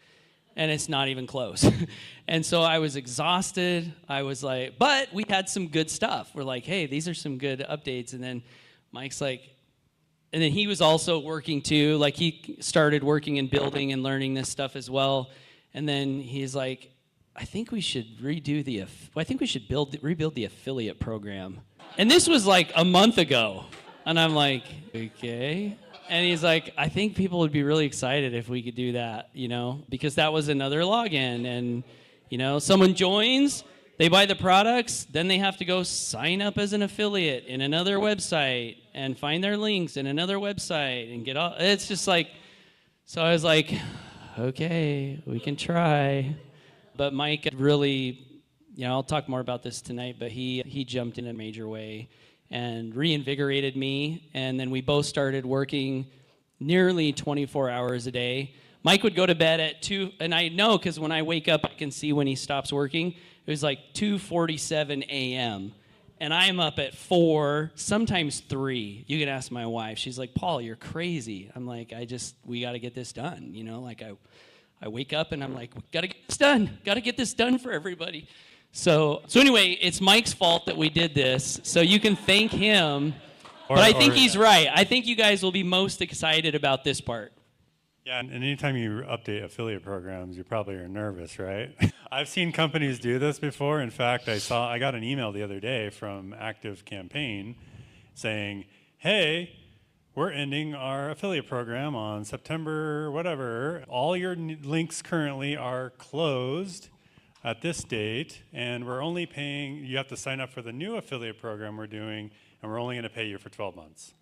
And it's not even close. And so I was exhausted. I was but we had some good stuff. We're hey, these are some good updates. And then Mike's and then he was also working too. He started working and building and learning this stuff as well. And then he's I think we should rebuild the affiliate program. And this was like a month ago. And I'm like, okay. And he's like, I think people would be really excited if we could do that, because that was another login. And, someone joins, they buy the products, then they have to go sign up as an affiliate in another website and find their links in another website and get all, it's just like, so I was like, okay, we can try. But Mike really, I'll talk more about this tonight, but he jumped in a major way and reinvigorated me, and then we both started working nearly 24 hours a day. Mike would go to bed at 2, and I know because when I wake up, I can see when he stops working. It was like 2:47 a.m., and I'm up at 4, sometimes 3. You can ask my wife. She's like, Paul, you're crazy. I'm like, we got to get this done, like I wake up and I'm like, we got to get this done. Got to get this done for everybody. So anyway, it's Mike's fault that we did this. So you can thank him. But I think he's right. I think you guys will be most excited about this part. Yeah, and anytime you update affiliate programs, you probably are nervous, right? I've seen companies do this before. In fact, I got an email the other day from Active Campaign saying, hey, we're ending our affiliate program on September whatever. All your links currently are closed at this date, and we're only paying, you have to sign up for the new affiliate program we're doing, and we're only going to pay you for 12 months.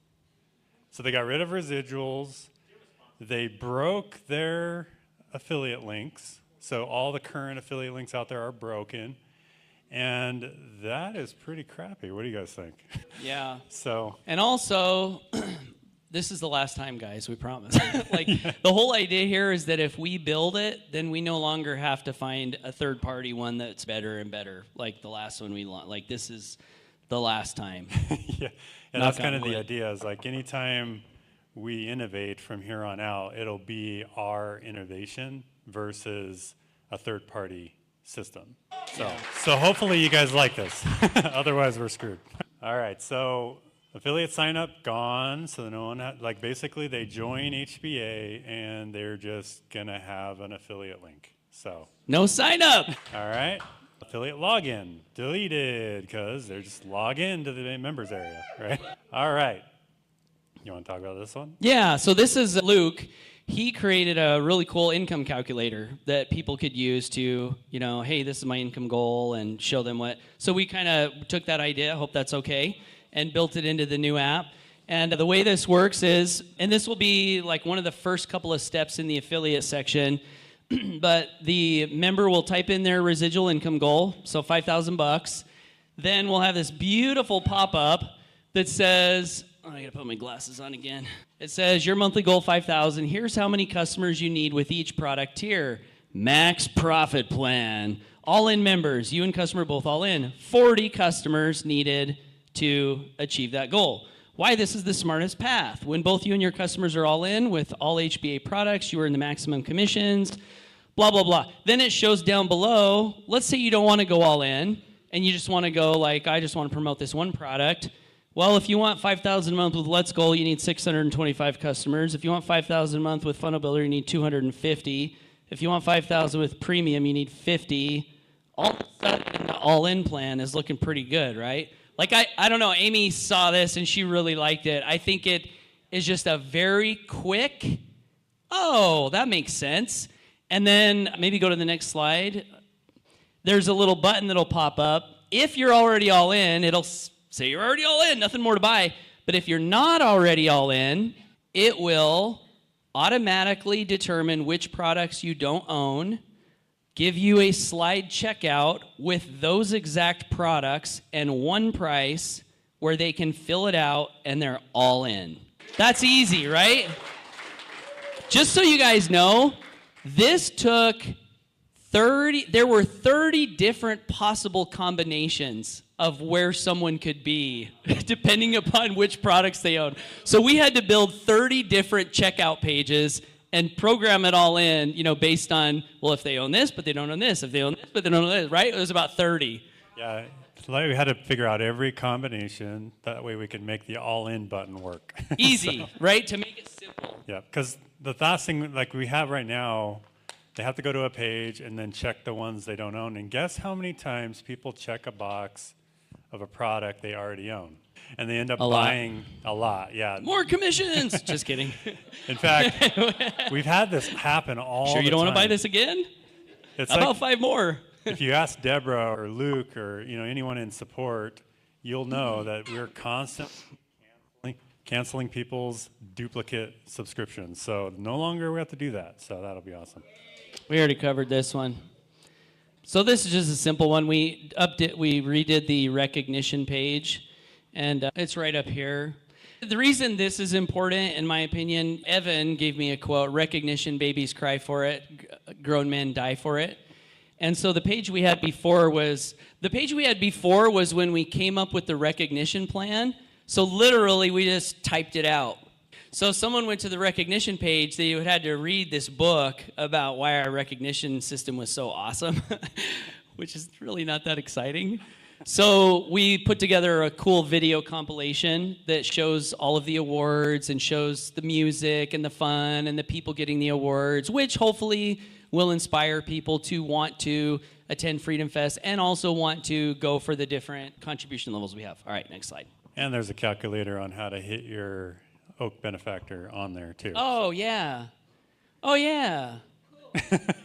So they got rid of residuals. They broke their affiliate links. So all the current affiliate links out there are broken. And that is pretty crappy. What do you guys think? Yeah. So. And also, this is the last time, guys, we promise. The whole idea here is that if we build it, then we no longer have to find a third-party one that's better and better, like the last one we launched. Like, this is the last time. Yeah, and that's kind of the idea, is like anytime we innovate from here on out, it'll be our innovation versus a third-party system. So hopefully you guys like this. Otherwise, we're screwed. All right, so affiliate sign up gone, so no one basically they join HBA and they're just gonna have an affiliate link. So no sign up. All right, affiliate login deleted because they're just log in to the members area, right? All right, you want to talk about this one? Yeah. So this is Luke. He created a really cool income calculator that people could use to, hey, this is my income goal, and show them what. So we kind of took that idea, hope that's okay, and built it into the new app. And the way this works is, and this will be like one of the first couple of steps in the affiliate section, but the member will type in their residual income goal, so $5,000. Then we'll have this beautiful pop-up that says, I gotta put my glasses on again. It says, your monthly goal, 5,000. Here's how many customers you need with each product tier. Max profit plan. All-in members, you and customer both all in. 40 customers needed to achieve that goal. Why this is the smartest path. When both you and your customers are all in with all HBA products, you earn the maximum commissions, blah, blah, blah. Then it shows down below, let's say you don't want to go all in, and you just want to go like, I just want to promote this one product. Well, if you want 5,000 a month with Let's Goal, you need 625 customers. If you want 5,000 a month with Funnel Builder, you need 250. If you want 5,000 with Premium, you need 50. All of a sudden, the all-in plan is looking pretty good, right? Like, I don't know, Amy saw this and she really liked it. I think it is just a very quick, oh, that makes sense. And then maybe go to the next slide. There's a little button that'll pop up. If you're already all in, it'll say you're already all in, nothing more to buy. But if you're not already all in, it will automatically determine which products you don't own, give you a slide checkout with those exact products and one price where they can fill it out and they're all in. That's easy, right? Just so you guys know, this took 30, there were 30 different possible combinations of where someone could be, depending upon which products they own. So we had to build 30 different checkout pages and program it all in, based on, well, if they own this, but they don't own this, if they own this, but they don't own this, right? It was about 30. Yeah, like we had to figure out every combination. That way we could make the all-in button work. Easy, right? To make it simple. Yeah, because the last thing like we have right now, They have to go to a page and then check the ones they don't own. And guess how many times people check a box of a product they already own? And they end up buying a lot. Yeah. More commissions. Just kidding. In fact, we've had this happen all the time. Sure you don't want to buy this again? It's How about 5 more? If you ask Deborah or Luke or anyone in support, you'll know that we're constantly canceling people's duplicate subscriptions. So no longer we have to do that. So that'll be awesome. We already covered this one. So this is just a simple one. We redid the recognition page, and it's right up here. The reason this is important, in my opinion, Evan gave me a quote: "Recognition, babies cry for it, grown men die for it." And so the page we had before was when we came up with the recognition plan. So literally, we just typed it out. So if someone went to the recognition page, they would had to read this book about why our recognition system was so awesome, which is really not that exciting. So we put together a cool video compilation that shows all of the awards and shows the music and the fun and the people getting the awards, which hopefully will inspire people to want to attend Freedom Fest and also want to go for the different contribution levels we have. All right, next slide. And there's a calculator on how to hit your Oak benefactor on there too. Oh, yeah. Oh, yeah.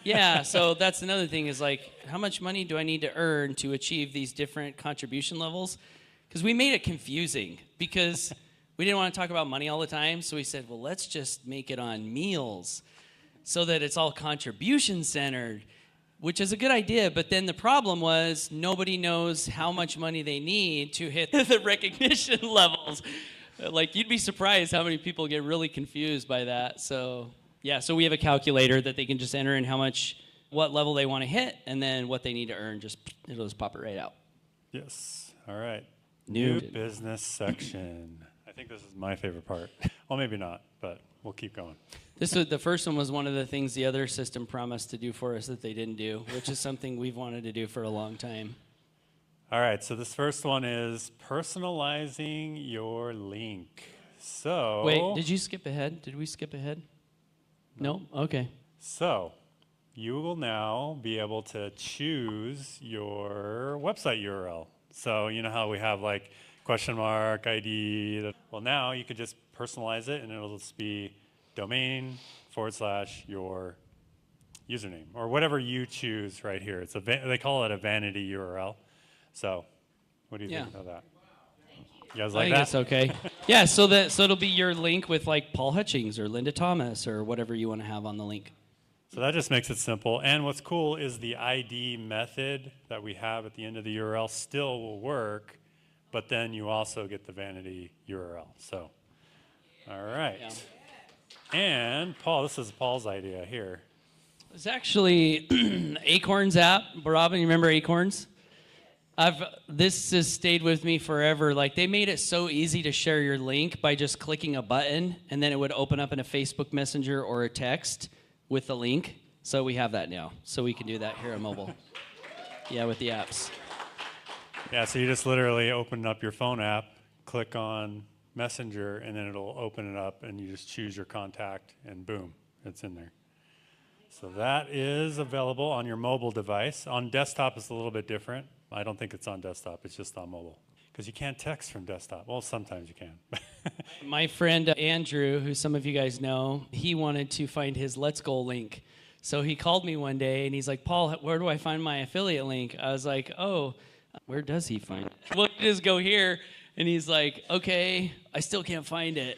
Yeah, so that's another thing is like, how much money do I need to earn to achieve these different contribution levels? Because we made it confusing because we didn't want to talk about money all the time. So we said, well, let's just make it on meals so that it's all contribution centered, which is a good idea. But then the problem was nobody knows how much money they need to hit the recognition levels. Like, you'd be surprised how many people get really confused by that. So, yeah, so we have a calculator that they can just enter in what level they want to hit, and then what they need to earn, it'll just pop it right out. Yes. All right. New business section. I think this is my favorite part. Well, maybe not, but we'll keep going. The first one was one of the things the other system promised to do for us that they didn't do, which is something we've wanted to do for a long time. All right, so this first one is personalizing your link. So wait, did you skip ahead? Did we skip ahead? No? Okay. So you will now be able to choose your website URL. So you know how we have like $ID. Well, now you could just personalize it, and it'll just be domain / your username, or whatever you choose right here. They call it a vanity URL. So, what do you think about that? You guys like that? I think it's okay. Yeah, so it'll be your link with like Paul Hutchings or Linda Thomas or whatever you want to have on the link. So that just makes it simple. And what's cool is the ID method that we have at the end of the URL still will work, but then you also get the vanity URL. So, all right. Yeah. And Paul, this is Paul's idea here. It's actually Acorns app. Robin, you remember Acorns? This has stayed with me forever. Like, they made it so easy to share your link by just clicking a button, and then it would open up in a Facebook Messenger or a text with the link. So we have that now. So we can do that here on mobile. Yeah, with the apps. Yeah, so you just literally open up your phone app, click on Messenger, and then it'll open it up, and you just choose your contact, and boom, it's in there. So that is available on your mobile device. On desktop, it's a little bit different. I don't think it's on desktop. It's just on mobile. Because you can't text from desktop. Well, sometimes you can. My friend Andrew, who some of you guys know, he wanted to find his Let's Go link. So he called me one day, and he's like, Paul, where do I find my affiliate link? I was like, oh, where does he find it? Well, just go here. And he's like, okay, I still can't find it.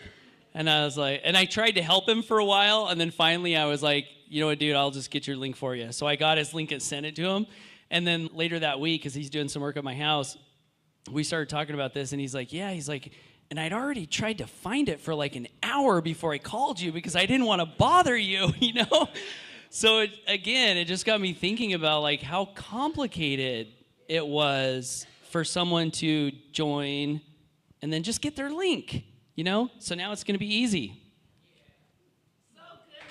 And I was like, and I tried to help him for a while, and then finally I was like, you know what, dude, I'll just get your link for you. So I got his link and sent it to him. And then later that week, because he's doing some work at my house, we started talking about this, and he's like, and I'd already tried to find it for like an hour before I called you because I didn't want to bother you, you know? So it just got me thinking about like how complicated it was for someone to join and then just get their link, you know? So now it's going to be easy.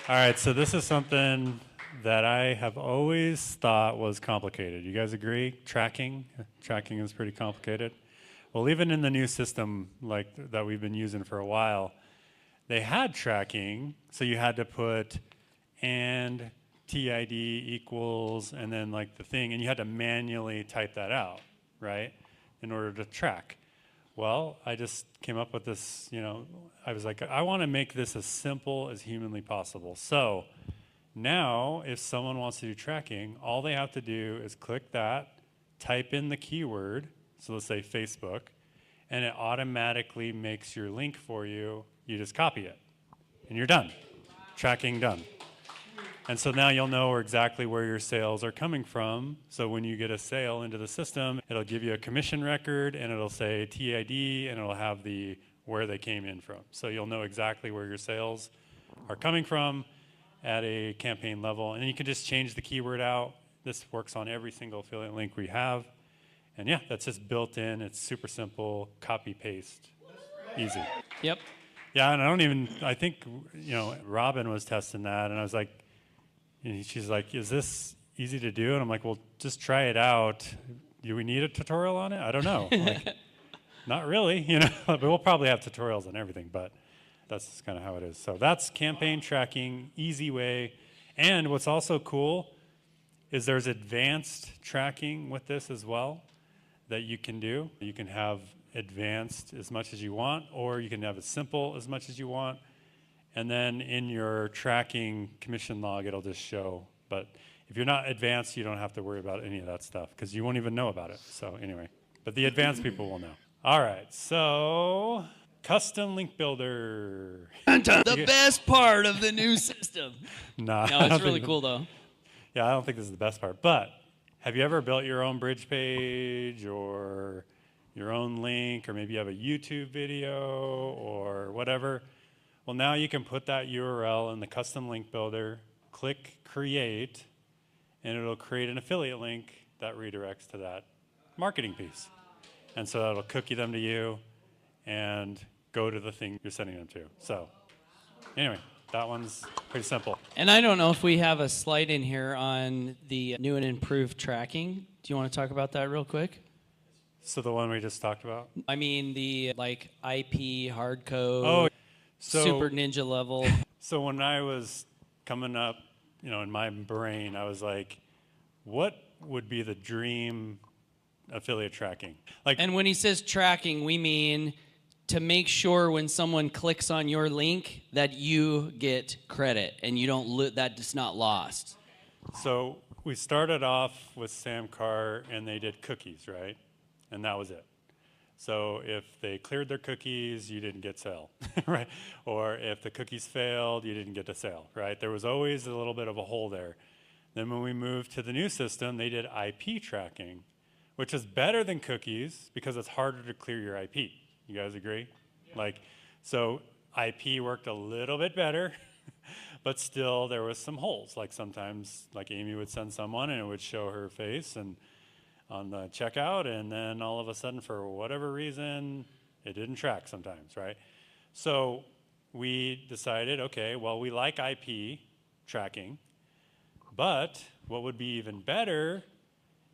All right, so this is something that I have always thought was complicated. You guys agree? Tracking is pretty complicated. Well, even in the new system like that we've been using for a while, they had tracking, so you had to put and TID equals, and then like the thing, and you had to manually type that out, right, in order to track. Well, I just came up with this, I was like, I want to make this as simple as humanly possible. So now if someone wants to do tracking, all they have to do is click that, type in the keyword, so let's say Facebook, and it automatically makes your link for you. You just copy it, and you're done. Tracking done. And so now you'll know exactly where your sales are coming from. So when you get a sale into the system, it'll give you a commission record, and it'll say TID, and it'll have where they came in from. So you'll know exactly where your sales are coming from at a campaign level. And then you can just change the keyword out. This works on every single affiliate link we have. And yeah, that's just built in. It's super simple, copy, paste, easy. Yep. Yeah, and I think, Robin was testing that, and I was like, she's like, is this easy to do? And I'm like, well, just try it out. Do we need a tutorial on it? I don't know. Like, not really, but we'll probably have tutorials on everything, but that's kind of how it is. So that's campaign tracking, easy way. And what's also cool is there's advanced tracking with this as well that you can do. You can have advanced as much as you want, or you can have it simple as much as you want. And then in your tracking commission log, it'll just show. But if you're not advanced, you don't have to worry about any of that stuff because you won't even know about it. So anyway, but the advanced people will know. All right, so custom link builder. The best part of the new system. No, it's really cool though. Yeah, I don't think this is the best part. But have you ever built your own bridge page or your own link, or maybe you have a YouTube video or whatever? Well, now you can put that URL in the custom link builder, click create, and it'll create an affiliate link that redirects to that marketing piece. And so that'll cookie them to you and go to the thing you're sending them to. So anyway, that one's pretty simple. And I don't know if we have a slide in here on the new and improved tracking. Do you want to talk about that real quick? So the one we just talked about? I mean the IP hard code. Oh, super ninja level. So when I was coming up, in my brain, I was like, what would be the dream affiliate tracking? And when he says tracking, we mean to make sure when someone clicks on your link that you get credit and you don't that it's not lost. So we started off with Sam Carr, and they did cookies, right? And that was it. So if they cleared their cookies, you didn't get sale, right? Or if the cookies failed, you didn't get a sale, right? There was always a little bit of a hole there. Then when we moved to the new system, they did IP tracking, which is better than cookies because it's harder to clear your IP. You guys agree? So IP worked a little bit better, but still there was some holes. Like sometimes, Amy would send someone and it would show her face and on the checkout, and then all of a sudden, for whatever reason, it didn't track sometimes, right? So we decided, okay, well, we like IP tracking, but what would be even better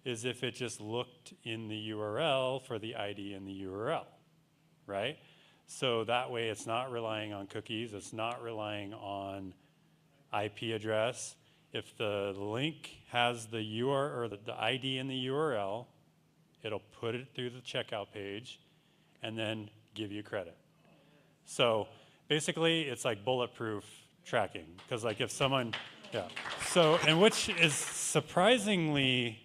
is if it just looked in the URL for the ID in the URL, right? So that way it's not relying on cookies, it's not relying on IP address. If the link has the URL or the ID in the URL, it'll put it through the checkout page and then give you credit. So basically, it's like bulletproof tracking because, if someone, So, and which is surprisingly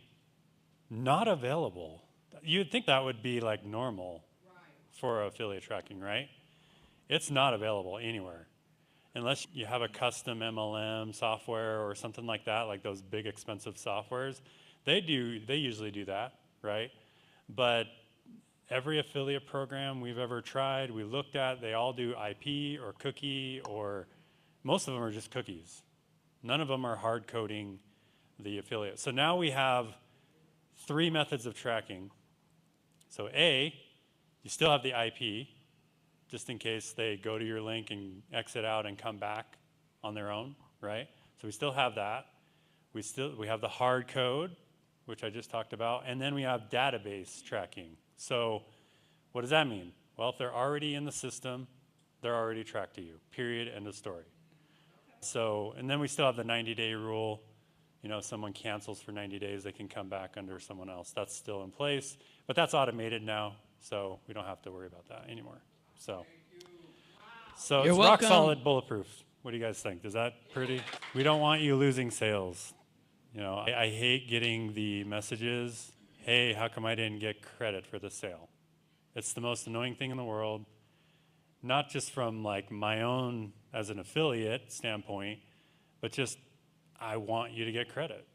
not available. You'd think that would be normal for affiliate tracking, right? It's not available anywhere. Unless you have a custom MLM software or something like that, like those big expensive softwares, they usually do that, right? But every affiliate program we've ever tried, we looked at, they all do IP or cookie, or most of them are just cookies. None of them are hard coding the affiliate. So now we have 3 methods of tracking. So A, you still have the IP, just in case they go to your link and exit out and come back on their own, right? So we still have that. We have the hard code, which I just talked about, and then we have database tracking. So what does that mean? Well, if they're already in the system, they're already tracked to you, period, end of story. So, and then we still have the 90-day rule. someone cancels for 90 days, they can come back under someone else. That's still in place, but that's automated now, so we don't have to worry about that anymore. So You're it's welcome. rock solid, bulletproof. What do you guys think? Is that pretty? We don't want you losing sales. I hate getting the messages, hey, how come I didn't get credit for the sale? It's the most annoying thing in the world, not just from like my own as an affiliate standpoint, but just I want you to get credit,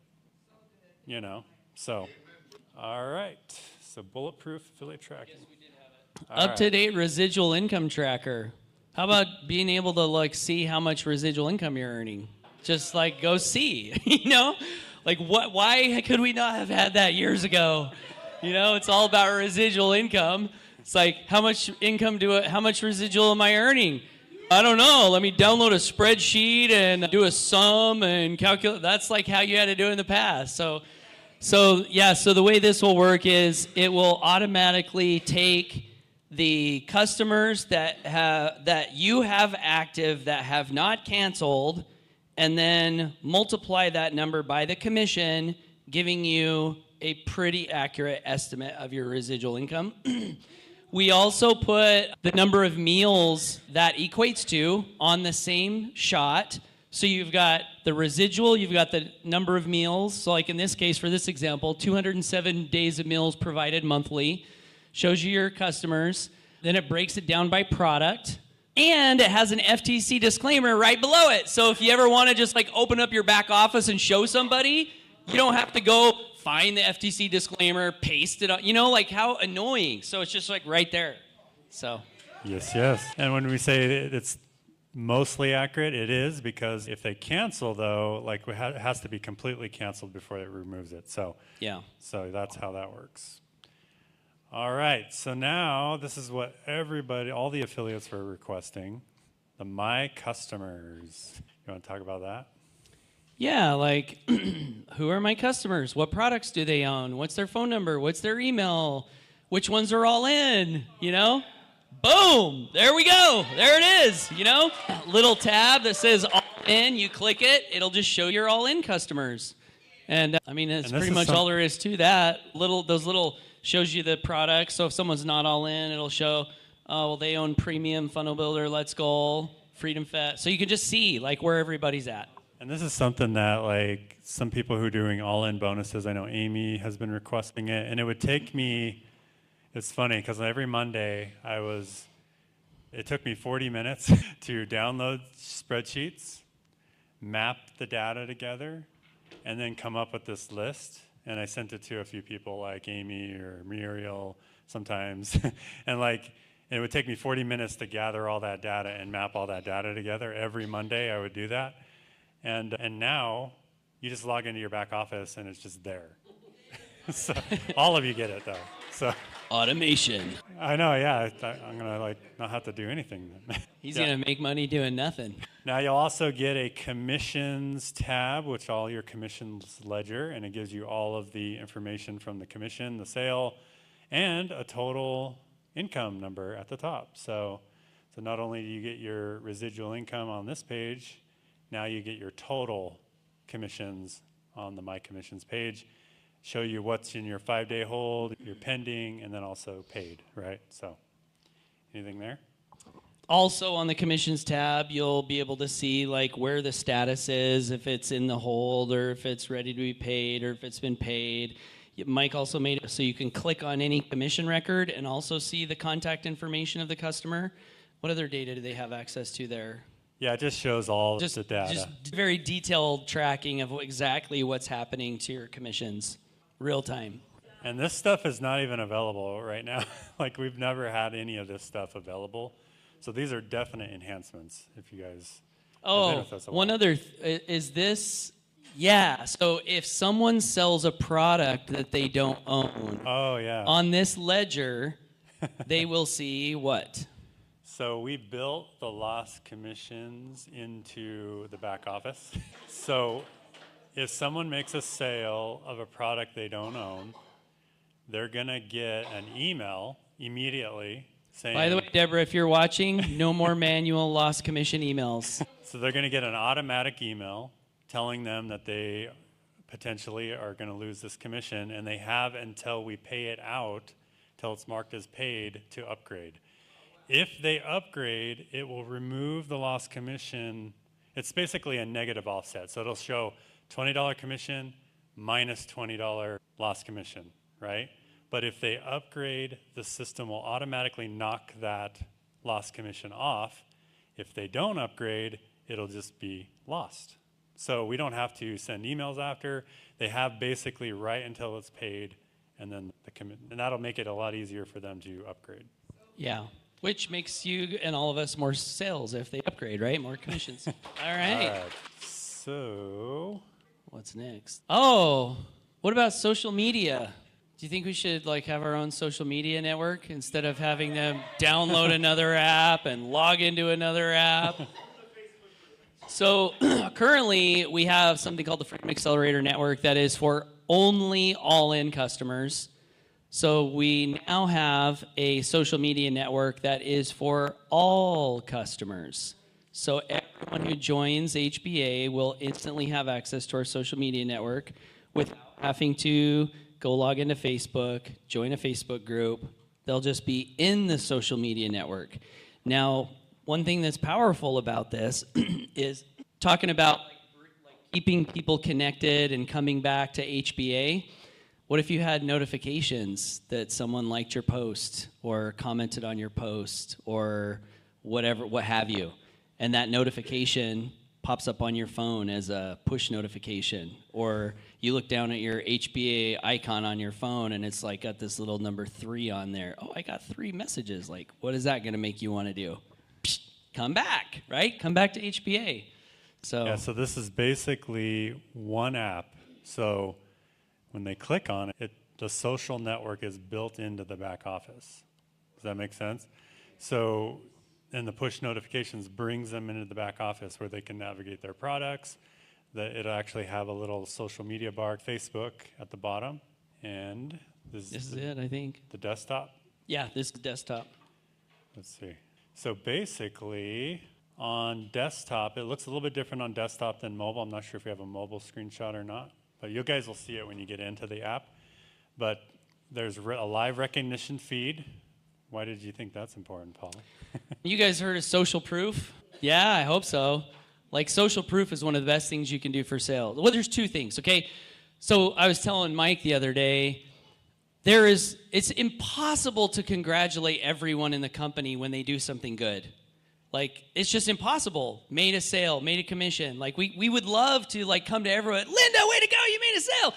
So, all right. So bulletproof affiliate tracking. Yes, we did have it. Up-to-date residual income tracker. How about being able to see how much residual income you're earning? Just go see, why could we not have had that years ago? It's all about residual income. It's how much how much residual am I earning? I don't know. Let me download a spreadsheet and do a sum and calculate. That's how you had to do it in the past. So the way this will work is it will automatically take the customers that you have active that have not canceled, and then multiply that number by the commission, giving you a pretty accurate estimate of your residual income. We also put the number of meals that equates to on the same shot. So you've got the residual, you've got the number of meals. So in this case, for this example, 207 days of meals provided monthly. Shows you your customers. Then it breaks it down by product. And it has an FTC disclaimer right below it. So if you ever want to just open up your back office and show somebody, you don't have to go find the FTC disclaimer, paste it on, how annoying. So it's just right there. So. Yes. And when we say it's mostly accurate, it is, because if they cancel though, it has to be completely canceled before it removes it. So yeah. So that's how that works. All right, so now this is what all the affiliates were requesting, the My Customers. You want to talk about that? Yeah, who are my customers? What products do they own? What's their phone number? What's their email? Which ones are all in? Boom, there we go. There it is, Little tab that says all in, you click it, it'll just show your all in customers. And that's pretty much all there is to that. Those little shows you the products. So if someone's not all in, it'll show, they own Premium, Funnel Builder, Let's Go, Freedom Fest. So you can just see where everybody's at. And this is something that some people who are doing all-in bonuses, I know Amy has been requesting it, and it would take me, it's funny because every Monday it took me 40 minutes to download spreadsheets, map the data together, and then come up with this list. And I sent it to a few people like Amy or Muriel sometimes. And it would take me 40 minutes to gather all that data and map all that data together. Every Monday I would do that. And now you just log into your back office and it's just there. So all of you get it though. So automation. I know, yeah. I'm gonna not have to do anything. He's gonna make money doing nothing. Now you'll also get a commissions tab, which all your commissions ledger, and it gives you all of the information from the commission, the sale, and a total income number at the top. So not only do you get your residual income on this page, now you get your total commissions on the My Commissions page. Show you what's in your 5-day hold, your pending, and then also paid, right? So anything there? Also on the commissions tab, you'll be able to see where the status is, if it's in the hold or if it's ready to be paid or if it's been paid. Mike also made it so you can click on any commission record and also see the contact information of the customer. What other data do they have access to there? Yeah, it just shows all the data. Just very detailed tracking of exactly what's happening to your commissions, real time. And this stuff is not even available right now. We've never had any of this stuff available. So these are definite enhancements if you guys have been with us a while. One other, is this, yeah. So if someone sells a product that they don't own, on this ledger, they will see what? So we built the lost commissions into the back office. So if someone makes a sale of a product they don't own, they're going to get an email immediately saying... By the way, Deborah, if you're watching, no more manual lost commission emails. So they're going to get an automatic email telling them that they potentially are going to lose this commission, and they have until we pay it out, till it's marked as paid, to upgrade. If they upgrade, it will remove the lost commission. It's basically a negative offset. So it'll show $20 commission minus $20 lost commission, right? But if they upgrade, the system will automatically knock that lost commission off. If they don't upgrade, it'll just be lost. So we don't have to send emails after. They have basically right until it's paid, and then and that'll make it a lot easier for them to upgrade. Yeah, which makes you and all of us more sales if they upgrade, right? More commissions. All right. All right. So what's next? Oh, what about social media? Do you think we should like have our own social media network instead of having them download another app and log into another app? So currently we have something called the Freedom Accelerator Network that is for only all-in customers. So we now have a social media network that is for all customers. So everyone who joins HBA will instantly have access to our social media network without having to go log into Facebook, join a Facebook group. They'll just be in the social media network. Now, one thing that's powerful about this is talking about like keeping people connected and coming back to HBA. What if you had notifications that someone liked your post or commented on your post or whatever, what have you, and that notification pops up on your phone as a push notification, or you look down at your HBA icon on your phone and it's like got this little number 3 on there. Oh, I got 3 messages. Like, what is that going to make you want to do? Psst, come back, right? Come back to HBA. So this is basically one app. So when they click on it, the social network is built into the back office. Does that make sense? So, and the push notifications brings them into the back office where they can navigate their products. It'll actually have a little social media bar, Facebook at the bottom. And this is it, I think. The desktop? Yeah, this is desktop. Let's see. So basically, on desktop, it looks a little bit different on desktop than mobile. I'm not sure if we have a mobile screenshot or not, but you guys will see it when you get into the app. But there's a live recognition feed. Why did you think that's important, Paul? You guys heard of social proof? Yeah, I hope so. Like, social proof is one of the best things you can do for sales. Well, there's 2 things, okay? So I was telling Mike the other day, it's impossible to congratulate everyone in the company when they do something good. Like, it's just impossible. Made a sale, made a commission. Like, we would love to, like, come to everyone, Linda, way to go, you made a sale.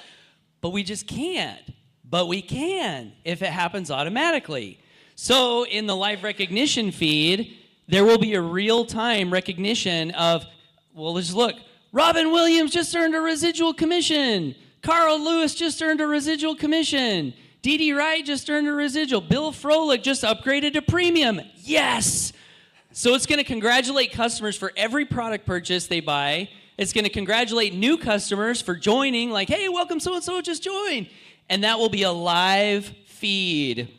But we just can't. But we can if it happens automatically. So in the live recognition feed, there will be a real-time recognition of, well, let's look. Robin Williams just earned a residual commission. Carl Lewis just earned a residual commission. Dee Dee Wright just earned a residual. Bill Froelich just upgraded to premium. Yes! So it's going to congratulate customers for every product purchase they buy. It's going to congratulate new customers for joining, like, hey, welcome so-and-so just joined. And that will be a live feed.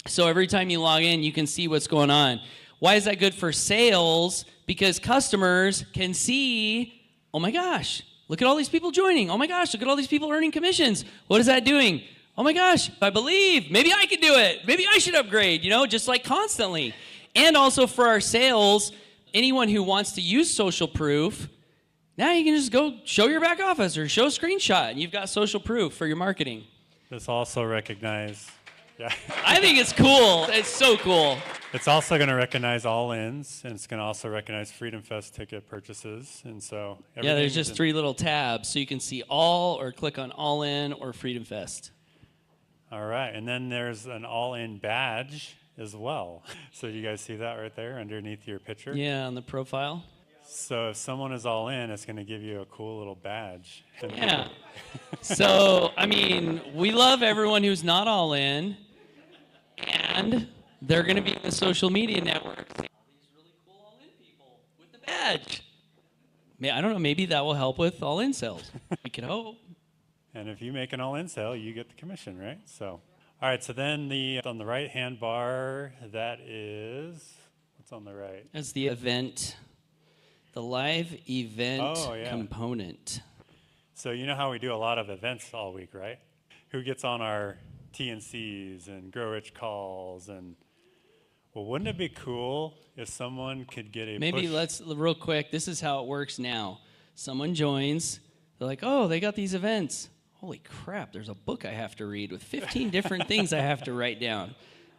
So every time you log in, you can see what's going on. Why is that good for sales? Because customers can see, oh my gosh, look at all these people joining. Oh my gosh, look at all these people earning commissions. What is that doing? Oh my gosh, I believe, maybe I can do it. Maybe I should upgrade, just like constantly. And also for our sales, anyone who wants to use social proof, now you can just go show your back office or show a screenshot, and you've got social proof for your marketing. This also recognizes. Yeah. I think it's cool. It's so cool. It's also going to recognize all-ins, and it's going to also recognize Freedom Fest ticket purchases. And so there's just 3 little tabs, so you can see all or click on all-in or Freedom Fest. All right, and then there's an all-in badge as well. So you guys see that right there underneath your picture? Yeah, on the profile. So if someone is all in, it's going to give you a cool little badge. Yeah. So, I mean, we love everyone who's not all in. And they're going to be in the social media network. All these really cool all-in people with the badge. I don't know, maybe that will help with all-in sales. We could hope. And if you make an all-in sale, you get the commission, right? So, all right, so then on the right-hand bar, that is, what's on the right? That's the event, the live event component. So you know how we do a lot of events all week, right? Who gets on our TNCs and Grow Rich calls and well, wouldn't it be cool if someone could get a Maybe push? let's, real quick, this is how it works now. Someone joins, they're like, oh, they got these events. Holy crap, there's a book I have to read with 15 different things I have to write down.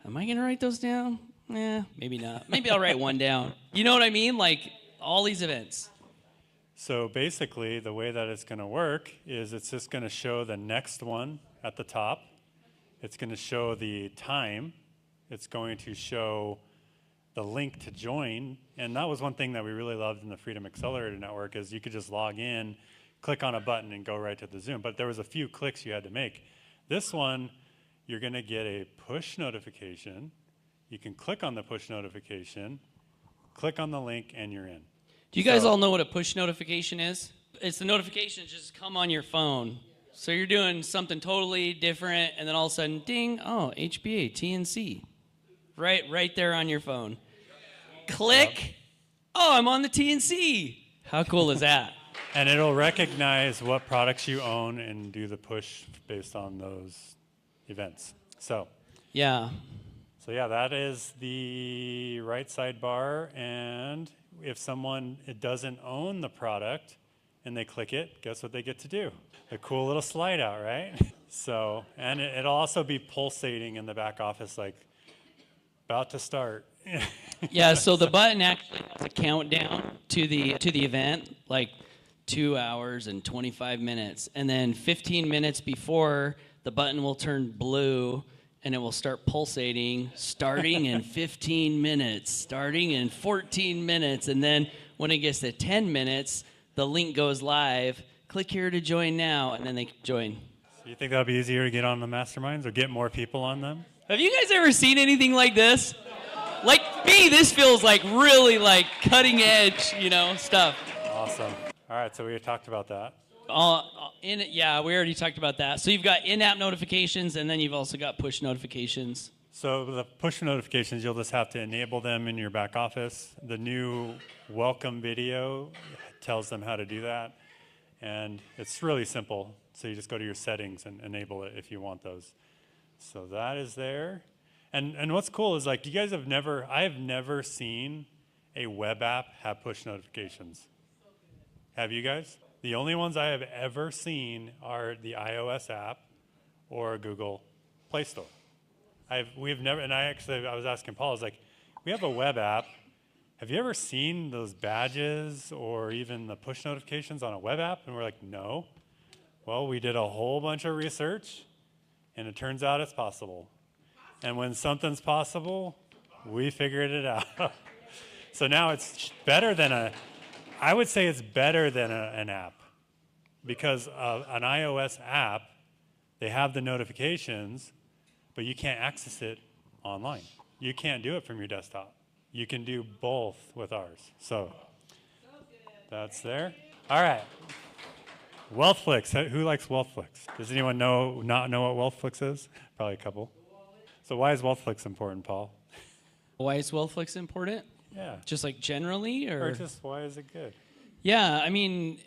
Am I going to write those down? Maybe not. Maybe I'll write one down. You know what I mean? Like, all these events. So basically, the way that it's going to work is it's just going to show the next one at the top. It's going to show the time. It's going to show the link to join. And that was one thing that we really loved in the Freedom Accelerator Network is you could just log in, click on a button, and go right to the Zoom. But there was a few clicks you had to make. This one, you're going to get a push notification. You can click on the push notification, click on the link, and you're in. Do you guys all know what a push notification is? It's the notifications just come on your phone. So you're doing something totally different, and then all of a sudden, ding, oh, HBA, TNC. Right there on your phone. Click, oh, I'm on the TNC. How cool is that? And it'll recognize what products you own and do the push based on those events. So Yeah. that is the right sidebar. And if someone doesn't own the product and they click it, guess what they get to do? A cool little slide out, right? So, and it'll also be pulsating in the back office, like about to start. Yeah, so the button actually has a countdown to the event, like 2 hours and 25 minutes. And then 15 minutes before, the button will turn blue and it will start pulsating, starting in 15 minutes, starting in 14 minutes. And then when it gets to 10 minutes, the link goes live. Click here to join now, and then they can join. So you think that'll be easier to get on the masterminds or get more people on them? Have you guys ever seen anything like this? Like me, this feels like really like cutting edge, stuff. Awesome. All right, so we talked about that. We already talked about that. So you've got in-app notifications, and then you've also got push notifications. So the push notifications, you'll just have to enable them in your back office. The new welcome video tells them how to do that. And it's really simple. So you just go to your settings and enable it if you want those. So that is there. And what's cool is like, I have never seen a web app have push notifications. Have you guys? The only ones I have ever seen are the iOS app or Google Play Store. We've never, and I was asking Paul, I was like, we have a web app. Have you ever seen those badges or even the push notifications on a web app? And we're like, no. Well, we did a whole bunch of research, and it turns out it's possible. And when something's possible, we figured it out. So now it's better than I would say it's better than an app. Because an iOS app, they have the notifications, but you can't access it online. You can't do it from your desktop. You can do both with ours. So that's there. All right. WealthFlix. Who likes WealthFlix? Does anyone not know what WealthFlix is? Probably a couple. So why is WealthFlix important, Paul? Why is WealthFlix important? Yeah. Just like generally? Or just why is it good? Yeah, I mean,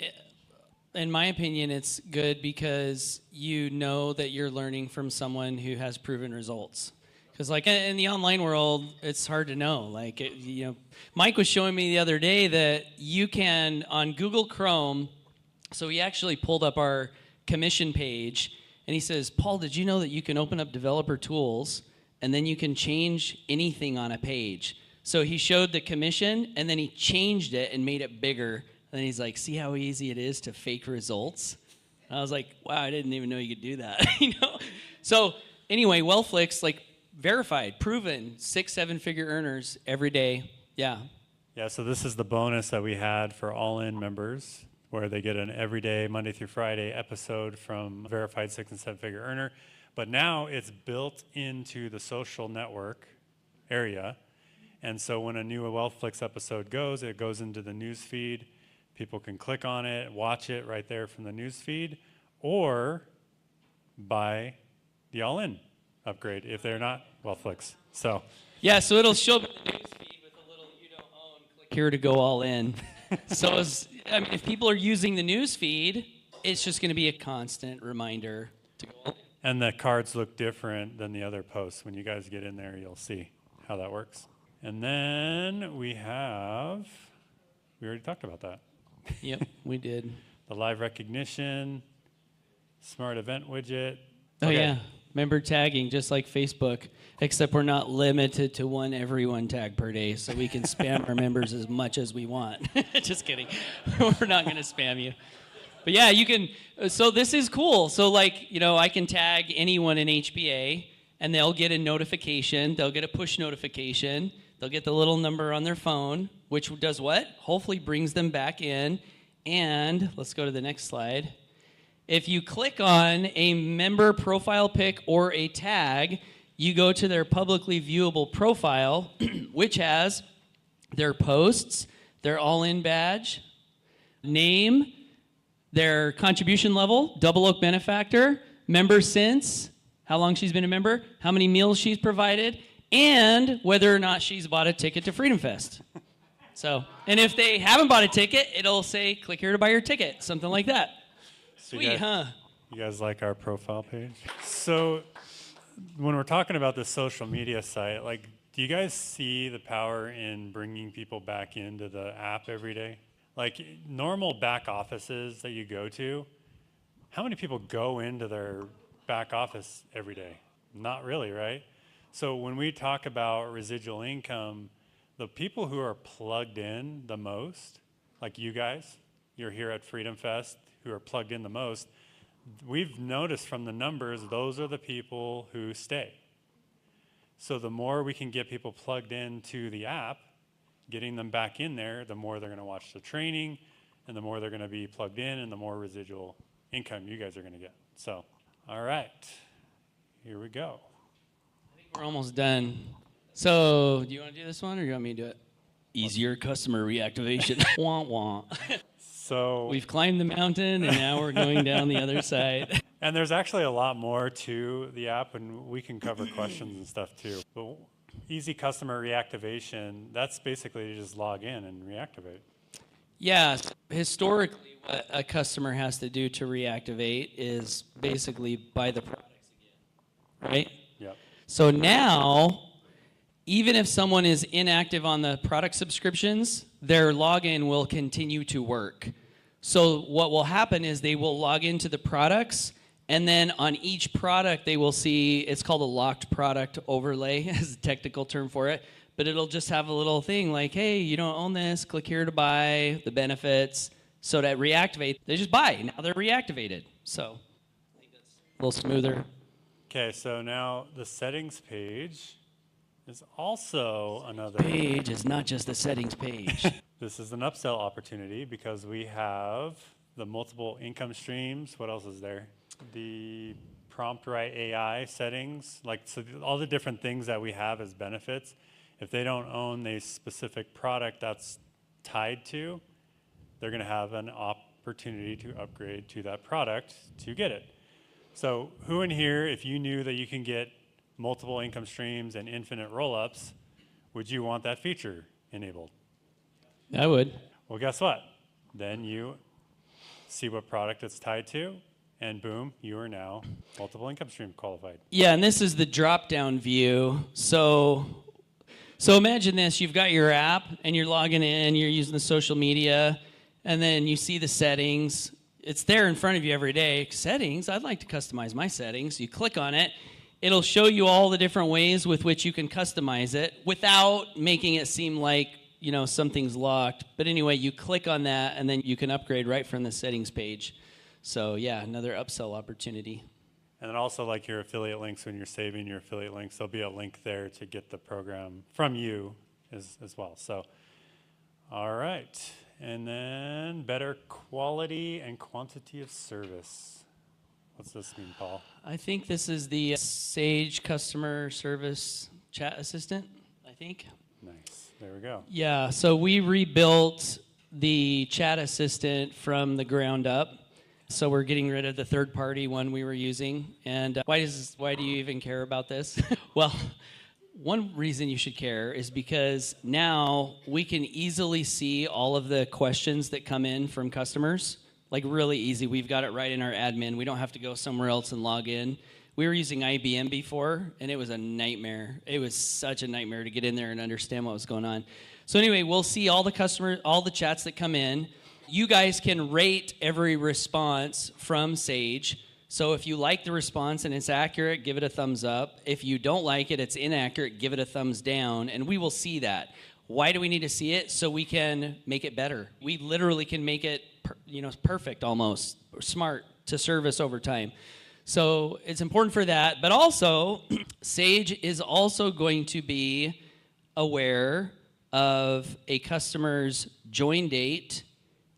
in my opinion, it's good because you know that you're learning from someone who has proven results. Because like in the online world, it's hard to know. Like, Mike was showing me the other day that you can, on Google Chrome, so he actually pulled up our commission page, and he says, Paul, did you know that you can open up developer tools, and then you can change anything on a page? So he showed the commission, and then he changed it and made it bigger. And then he's like, see how easy it is to fake results? And I was like, wow, I didn't even know you could do that. So anyway, WealthFlix, like, verified, proven, 6-7-figure earners every day. Yeah. Yeah, so this is the bonus that we had for all-in members, where they get an everyday, Monday through Friday episode from verified 6- and 7-figure earner. But now it's built into the social network area. And so when a new WealthFlix episode goes, it goes into the news feed. People can click on it, watch it right there from the news feed, or buy the all-in upgrade if they're not WealthFlix. So yeah, so it'll show up in the news feed with a little you don't own, click here to go all in. So if people are using the news feed, it's just going to be a constant reminder to go. And the cards look different than the other posts. When you guys get in there, you'll see how that works. And then we already talked about that. Yep, we did. The live recognition, smart event widget. Oh, yeah. Member tagging, just like Facebook, except we're not limited to one everyone tag per day, so we can spam our members as much as we want. Just kidding. We're not going to spam you. But yeah, you can, so this is cool. So like, I can tag anyone in HBA, and they'll get a notification. They'll get a push notification. They'll get the little number on their phone, which does what? Hopefully brings them back in. And let's go to the next slide. If you click on a member profile pic or a tag, you go to their publicly viewable profile, which has their posts, their all-in badge, name, their contribution level, Double Oak benefactor, member since, how long she's been a member, how many meals she's provided, and whether or not she's bought a ticket to Freedom Fest. So, and if they haven't bought a ticket, it'll say, click here to buy your ticket, something like that. Sweet, huh? You guys like our profile page? So when we're talking about the social media site, like, do you guys see the power in bringing people back into the app every day? Like normal back offices that you go to, how many people go into their back office every day? Not really, right? So when we talk about residual income, the people who are plugged in the most, like you guys, you're here at Freedom Fest, who are plugged in the most, we've noticed from the numbers, those are the people who stay. So the more we can get people plugged into the app, getting them back in there, the more they're going to watch the training, and the more they're going to be plugged in, and the more residual income you guys are going to get. So, all right, here we go. I think we're almost done. So, do you want to do this one, or do you want me to do it? Easier customer reactivation. Wah, wah. So we've climbed the mountain, and now we're going down the other side. And there's actually a lot more to the app, and we can cover questions and stuff too. But easy customer reactivation, that's basically to just log in and reactivate. Yeah, historically, what a customer has to do to reactivate is basically buy the products again, right? Yep. So now, even if someone is inactive on the product subscriptions, their login will continue to work. So what will happen is they will log into the products, and then on each product they will see, it's called a locked product overlay, is a technical term for it, but it'll just have a little thing like, hey, you don't own this, click here to buy the benefits. So to reactivate, they just buy. Now they're reactivated. So I think that's a little smoother. Okay, so now the settings page is also another page is not just the settings page. This is an upsell opportunity because we have the multiple income streams. What else is there? The PromptWrite AI settings, like so all the different things that we have as benefits. If they don't own a specific product that's tied to, they're going to have an opportunity to upgrade to that product to get it. So who in here, if you knew that you can get multiple income streams and infinite roll-ups, would you want that feature enabled? I would. Well, guess what? Then you see what product it's tied to, and boom, you are now multiple income stream qualified. Yeah, and this is the drop-down view. So imagine this. You've got your app, and you're logging in, you're using the social media, and then you see the settings. It's there in front of you every day. Settings, I'd like to customize my settings. You click on it. It'll show you all the different ways with which you can customize it without making it seem like, you know, something's locked. But anyway, you click on that, and then you can upgrade right from the settings page. So yeah, another upsell opportunity. And then also like your affiliate links, when you're saving your affiliate links, there'll be a link there to get the program from you as well. So, all right. And then better quality and quantity of service. What's this mean, Paul? I think this is the Sage customer service chat assistant, I think. Nice. There we go. Yeah, so we rebuilt the chat assistant from the ground up. So we're getting rid of the third-party one we were using. And why do you even care about this? Well, one reason you should care is because now we can easily see all of the questions that come in from customers like really easy. We've got it right in our admin. We don't have to go somewhere else and log in. We were using IBM before, and it was a nightmare. It was such a nightmare to get in there and understand what was going on. So anyway, we'll see all the all the chats that come in. You guys can rate every response from Sage. So if you like the response and it's accurate, give it a thumbs up. If you don't like it, it's inaccurate, give it a thumbs down, and we will see that. Why do we need to see it? So we can make it better. We literally can make it perfect almost, or smart to service over time. So it's important for that. But also, Sage is also going to be aware of a customer's join date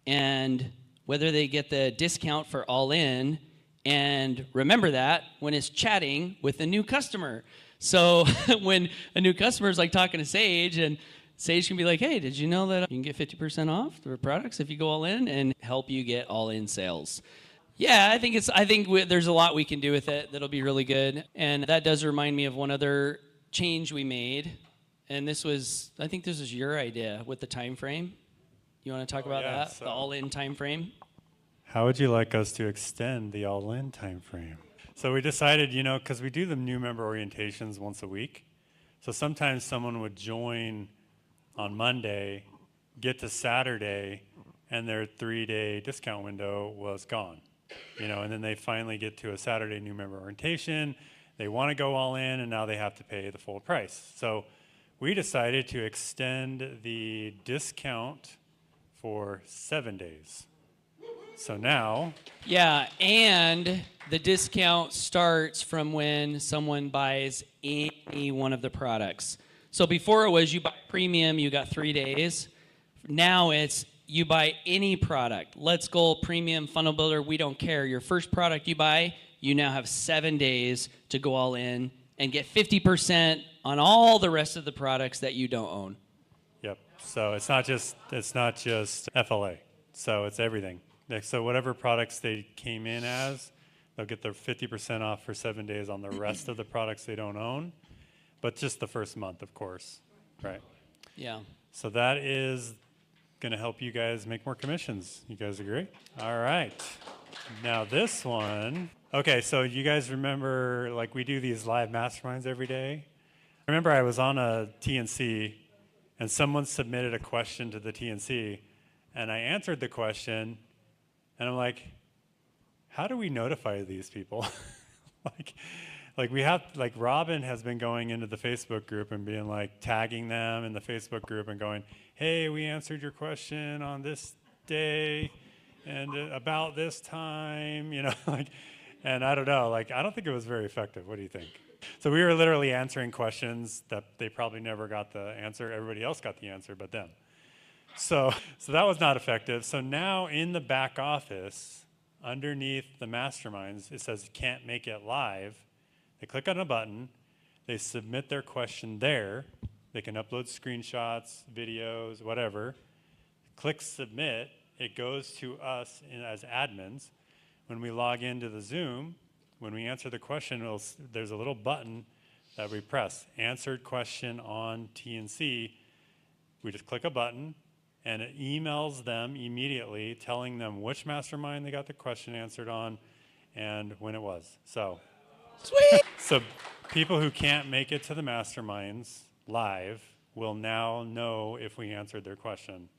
and whether they get the discount for all-in. And remember that when it's chatting with a new customer. So when a new customer is like talking to Sage, and Sage can be like, hey, did you know that you can get 50% off the products if you go all in, and help you get all in sales. Yeah, I think there's a lot we can do with it that'll be really good. And that does remind me of one other change we made. And I think this was your idea with the time frame. You want to talk about that? So the all-in time frame? How would you like us to extend the all-in time frame? So we decided, because we do the new member orientations once a week. So sometimes someone would join on Monday, get to Saturday, and their 3-day discount window was gone. And then they finally get to a Saturday new member orientation. They want to go all in, and now they have to pay the full price. So we decided to extend the discount for 7 days. So now... Yeah, and the discount starts from when someone buys any one of the products. So before it was you buy premium, you got 3 days. Now it's you buy any product. Let's Go, Premium, Funnel Builder, we don't care. Your first product you buy, you now have 7 days to go all in and get 50% on all the rest of the products that you don't own. Yep. So it's not just FLA. So it's everything. So whatever products they came in as, they'll get their 50% off for 7 days on the rest of the products they don't own, but just the first month, of course, right? Yeah. So that is going to help you guys make more commissions. You guys agree? All right. Now this one. Okay, so you guys remember, like, we do these live masterminds every day? I remember I was on a TNC, and someone submitted a question to the TNC, and I answered the question, and I'm like, how do we notify these people? like we have, like Robin has been going into the Facebook group and being like tagging them in the Facebook group and going, hey, we answered your question on this day and about this time, and I don't know, I don't think it was very effective. What do you think? So we were literally answering questions that they probably never got the answer. Everybody else got the answer but them. So that was not effective. So now in the back office, underneath the masterminds, it says can't make it live. They click on a button. They submit their question there. They can upload screenshots, videos, whatever. Click submit. It goes to us as admins. When we log into the Zoom, when we answer the question, there's a little button that we press. Answered question on TNC. We just click a button, and it emails them immediately telling them which mastermind they got the question answered on and when it was. So, sweet! So people who can't make it to the masterminds live will now know if we answered their question.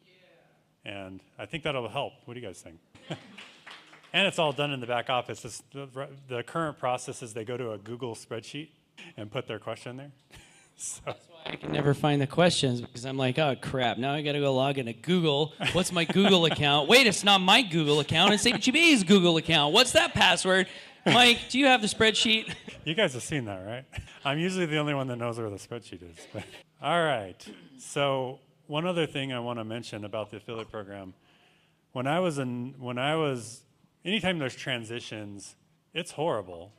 Yeah. And I think that'll help. What do you guys think? And it's all done in the back office. The current process is they go to a Google spreadsheet and put their question there. So. That's why I can never find the questions, because I'm like, oh, crap, now I got to go log into Google. What's my Google account? Wait, it's not my Google account. It's HBA's Google account. What's that password? Mike, do you have the spreadsheet? You guys have seen that, right? I'm usually the only one that knows where the spreadsheet is. But. All right. So one other thing I want to mention about the affiliate program. Anytime there's transitions, it's horrible.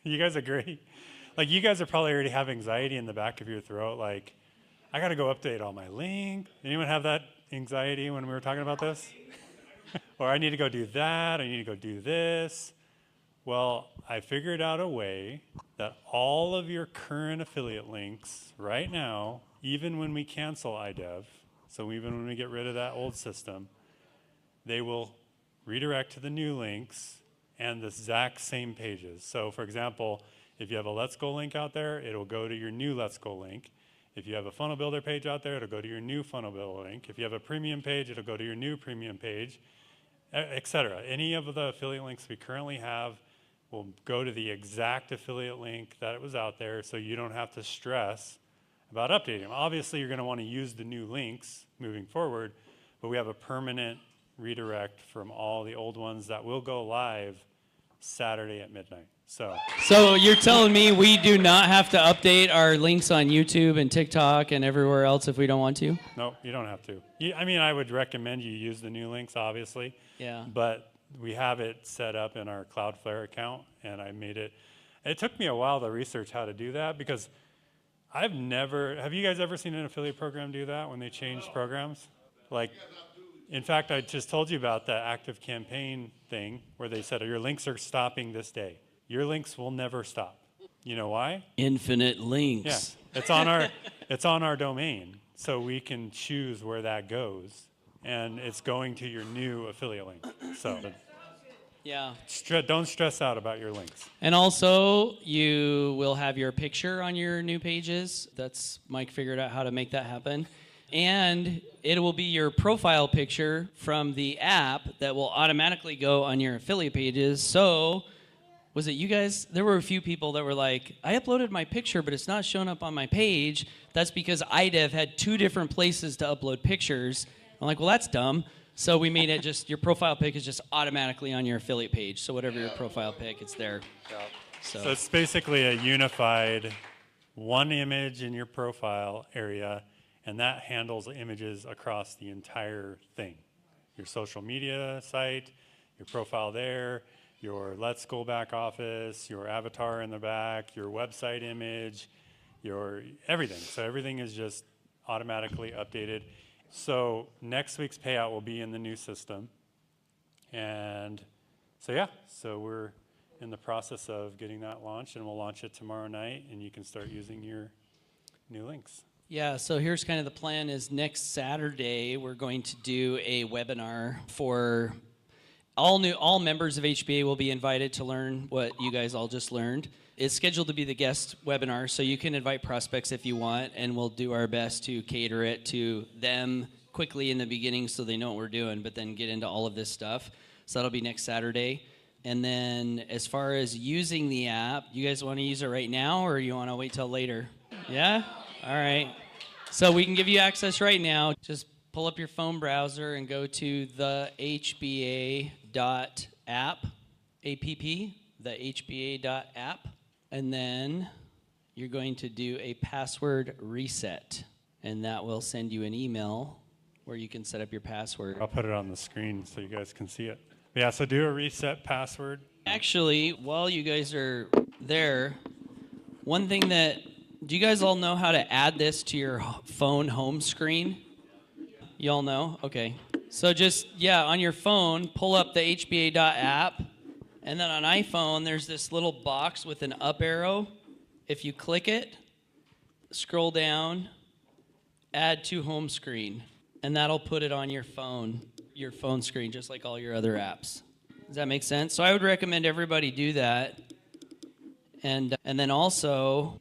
You guys agree? Like, you guys are probably already have anxiety in the back of your throat, like, I got to go update all my link. Anyone have that anxiety when we were talking about this? Or I need to go do that, I need to go do this. Well, I figured out a way that all of your current affiliate links right now, even when we cancel iDev, so even when we get rid of that old system, they will redirect to the new links and the exact same pages. So for example, if you have a Let's Go link out there, it'll go to your new Let's Go link. If you have a funnel builder page out there, it'll go to your new funnel builder link. If you have a premium page, it'll go to your new premium page, etc. Any of the affiliate links we currently have will go to the exact affiliate link that it was out there, so you don't have to stress about updating them. Obviously, you're going to want to use the new links moving forward, but we have a permanent redirect from all the old ones that will go live Saturday at midnight. So you're telling me we do not have to update our links on YouTube and TikTok and everywhere else if we don't want to? No, you don't have to. I mean, I would recommend you use the new links, obviously. Yeah. But we have it set up in our Cloudflare account, and I made it. It took me a while to research how to do that because have you guys ever seen an affiliate program do that when they change programs? Like, in fact, I just told you about the active campaign thing where they said, your links are stopping this day. Your links will never stop. You know why? Infinite links. Yeah, it's on our domain, so we can choose where that goes, and it's going to your new affiliate link. So, yeah. Don't stress out about your links. And also, you will have your picture on your new pages. Mike figured out how to make that happen. And it will be your profile picture from the app that will automatically go on your affiliate pages. So, was it you guys? There were a few people that were like, I uploaded my picture, but it's not showing up on my page. That's because iDev had 2 different places to upload pictures. I'm like, well, that's dumb. So we made it just, your profile pic is just automatically on your affiliate page. So whatever your profile pic, it's there. So it's basically a unified one image in your profile area, and that handles images across the entire thing. Your social media site, your profile there, your Let's Go back office, your avatar in the back, your website image, your everything. So everything is just automatically updated. So next week's payout will be in the new system. And so we're in the process of getting that launched, and we'll launch it tomorrow night, and you can start using your new links. Yeah, so here's kind of the plan is next Saturday, we're going to do a webinar for all members of HBA will be invited to learn what you guys all just learned. It's scheduled to be the guest webinar, so you can invite prospects if you want, and we'll do our best to cater it to them quickly in the beginning so they know what we're doing, but then get into all of this stuff. So that'll be next Saturday. And then as far as using the app, you guys want to use it right now, or you want to wait till later? Yeah? All right. So we can give you access right now. Just pull up your phone browser and go to the hba.app, the hba.app, and then you're going to do a password reset, and that will send you an email where you can set up your password. I'll put it on the screen so you guys can see it. Yeah, so do a reset password. Actually, while you guys are there, one thing do you guys all know how to add this to your phone home screen? You all know? Okay. So just, on your phone, pull up the hba.app, and then on iPhone, there's this little box with an up arrow. If you click it, scroll down, add to home screen, and that'll put it on your phone screen, just like all your other apps. Does that make sense? So I would recommend everybody do that. And then also,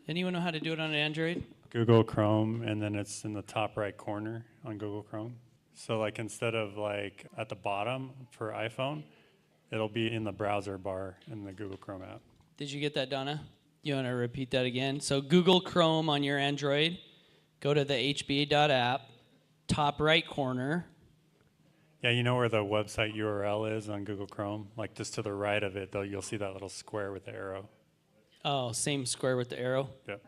anyone know how to do it on an Android? Google Chrome, and then it's in the top right corner on Google Chrome. So like instead of like at the bottom for iPhone, it'll be in the browser bar in the Google Chrome app. Did you get that, Donna? You want to repeat that again? So Google Chrome on your Android, go to the hba.app, top right corner. Yeah, you know where the website URL is on Google Chrome? Like just to the right of it, though, you'll see that little square with the arrow. Oh, same square with the arrow? Yep.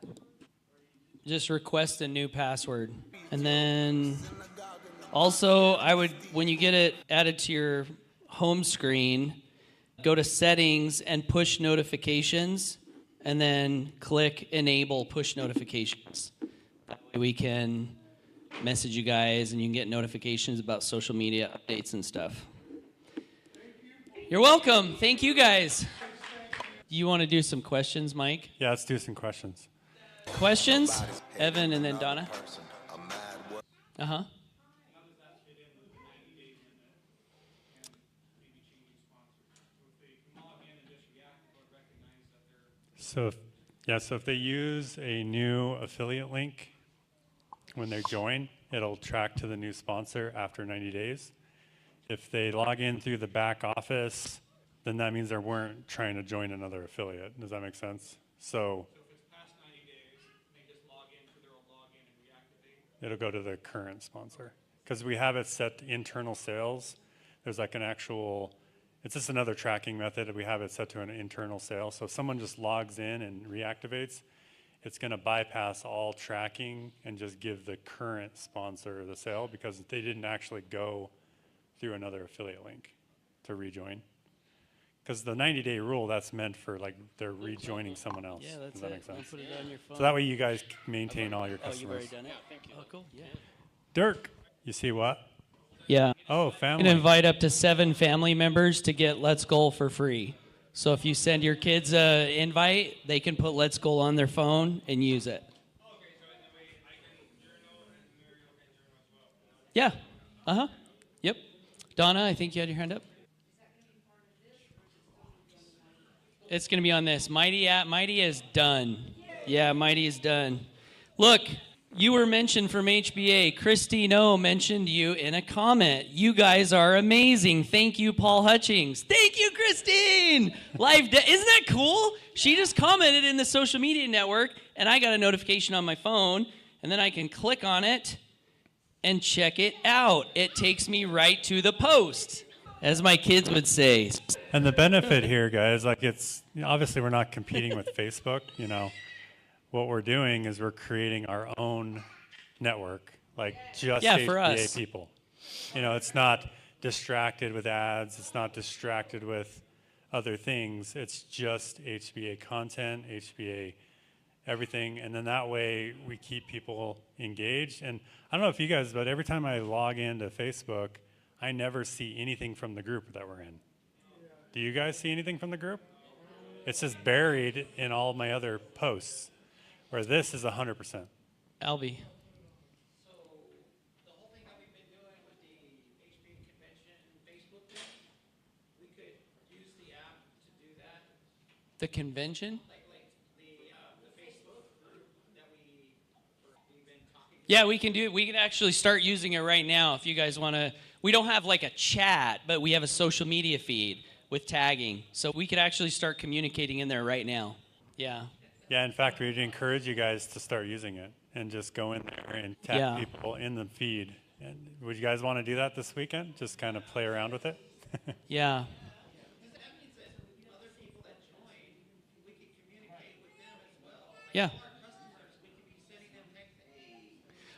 Just request a new password. And then also, when you get it added to your home screen, go to settings and push notifications, and then click enable push notifications. That way we can message you guys and you can get notifications about social media updates and stuff. You're welcome. Thank you guys. You want to do some questions, Mike? Yeah, let's do some questions. Questions? Evan and then Donna. So if they use a new affiliate link when they join, it'll track to the new sponsor after 90 days. If they log in through the back office, then that means they weren't trying to join another affiliate. Does that make sense? So if it's past 90 days, they just log in for their own login and reactivate? it'll go to the current sponsor. Because we have it set to internal sales. There's like an actual, it's just another tracking method. We have it set to an internal sale. So if someone just logs in and reactivates, it's going to bypass all tracking and just give the current sponsor the sale because they didn't actually go through another affiliate link to rejoin. Because the 90-day rule, that's meant for like they're rejoining someone else. Yeah, that's Does that it. make sense? I'll put it on your phone. So that way you guys maintain all your Oh, you've already customers. done it? Yeah, thank you. Oh, cool. Yeah. Dirk, you see what? Yeah. Oh, You family. can invite up to 7 family members to get Let's Goal for free. So if you send your kids an invite, they can put Let's Goal on their phone and use it. Okay, so in the way I can journal and Mario can journal as well. Yeah. Uh-huh. Yep. Donna, I think you had your hand up. It's going to be on this. Mighty is done. Yeah, Mighty is done. Look, you were mentioned from HBA. Christine O mentioned you in a comment. You guys are amazing. Thank you, Paul Hutchings. Thank you, Christine. Isn't that cool? She just commented in the social media network, and I got a notification on my phone, and then I can click on it and check it out. It takes me right to the post, as my kids would say. And the benefit here, guys, like it's obviously we're not competing with Facebook. You know, what we're doing is we're creating our own network, like just for HBA us. people. You know, it's not distracted with ads. It's not distracted with other things. It's just HBA content, HBA everything, and then that way we keep people engaged. And I don't know if you guys, but every time I log into Facebook, I never see anything from the group that we're in. Do you guys see anything from the group? It's just buried in all of my other posts, where this is 100%. Albie. So the whole thing that we've been doing with the HB convention Facebook thing, we could use the app to do that. The convention? Like the Facebook group that we've been talking to. Yeah, we can do it. We can actually start using it right now if you guys want to. We don't have like a chat, but we have a social media feed with tagging. So we could actually start communicating in there right now. Yeah. Yeah, in fact, we'd encourage you guys to start using it and just go in there and tag people in the feed. And would you guys want to do that this weekend? Just kind of play around with it? Yeah. Because that means that other people that join, we can communicate with them as well. Yeah. Our customers, we can be sending them text, hey.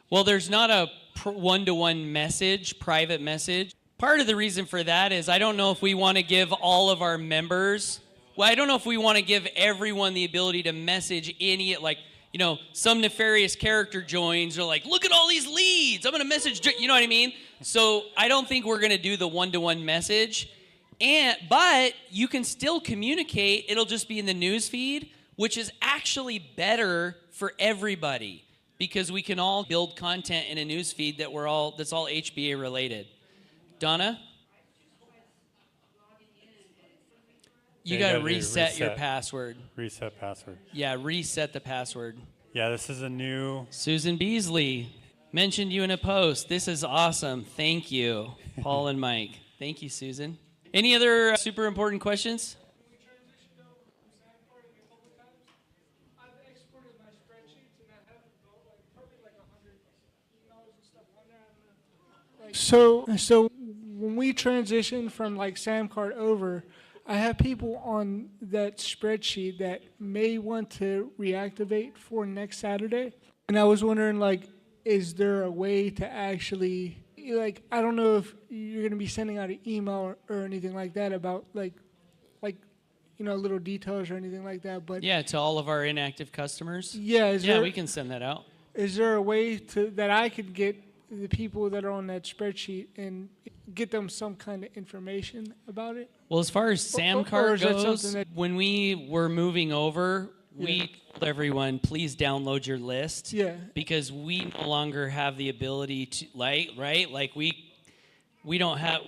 Well, there's not a one-to-one message, private message. Part of the reason for that is I don't know if we want to give all of our members, I don't know if we want to give everyone the ability to message any, like, you know, some nefarious character joins or like, look at all these leads, I'm going to message, you know what I mean? So I don't think we're going to do the one-to-one message, but you can still communicate. It'll just be in the news feed, which is actually better for everybody because we can all build content in a news feed that's all HBA related. Donna? You got to reset your password. Reset password. Yeah, reset the password. Yeah, this is a new... Susan Beasley mentioned you in a post. This is awesome. Thank you, Paul and Mike. Thank you, Susan. Any other super important questions? We transitioned over from Sidebar a couple of times. I've exported my spreadsheets and I have probably like 100 emails and stuff on there. I don't know. So when we transition from like Samcart over, I have people on that spreadsheet that may want to reactivate for next Saturday. And I was wondering, like, is there a way to actually, like, I don't know if you're going to be sending out an email or anything like that about, like, you know, little details or anything like that. But Yeah, to all of our inactive customers. yeah, We can send that out. is there a way that I could get the people that are on that spreadsheet and get them some kind of information about it? Well, as far as or Samcart is that goes, something that- when we were moving over, we told everyone, please download your list. Yeah. Because we no longer have the ability to, like We don't have.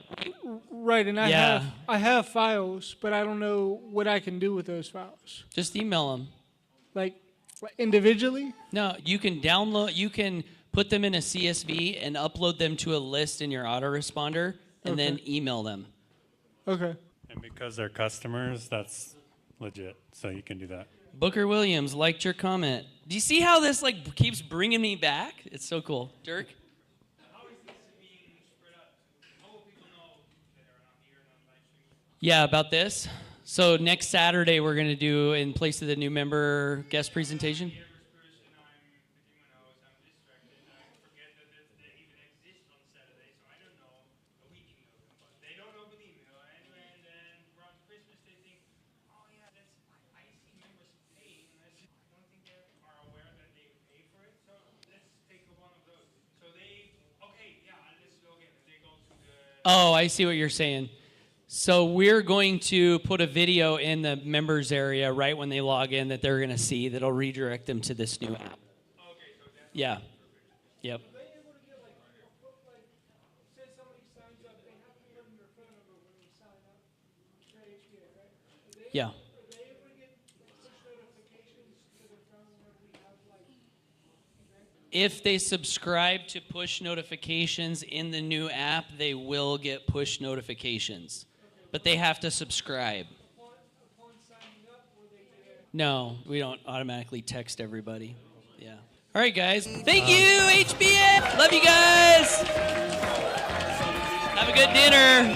Right, and Yeah. I have files, but I don't know what I can do with those files. Just email them. Like individually? No, you can download. You can put them in a CSV and upload them to a list in your autoresponder, and then email them. Okay. And because they're customers, that's legit. So you can do that. Booker Williams liked your comment. Do you see how this like keeps bringing me back? It's so cool. Dirk? Yeah, about this. So next Saturday we're going to do, in place of the new member guest presentation. Oh, I see what you're saying. So we're going to put a video in the members area right when they log in that they're going to see that'll redirect them to this new app. Yeah. Yep. Say somebody signs up, they have to put in their phone number when they sign up for HBA, right? Yeah. Are they able to get push notifications to their phone whenever we have events? If they subscribe to push notifications in the new app, they will get push notifications. But they have to subscribe. Upon signing up, will they get No, we don't automatically text everybody. Yeah. All right, guys. Thank you, HBA. Love you guys. Have a good dinner.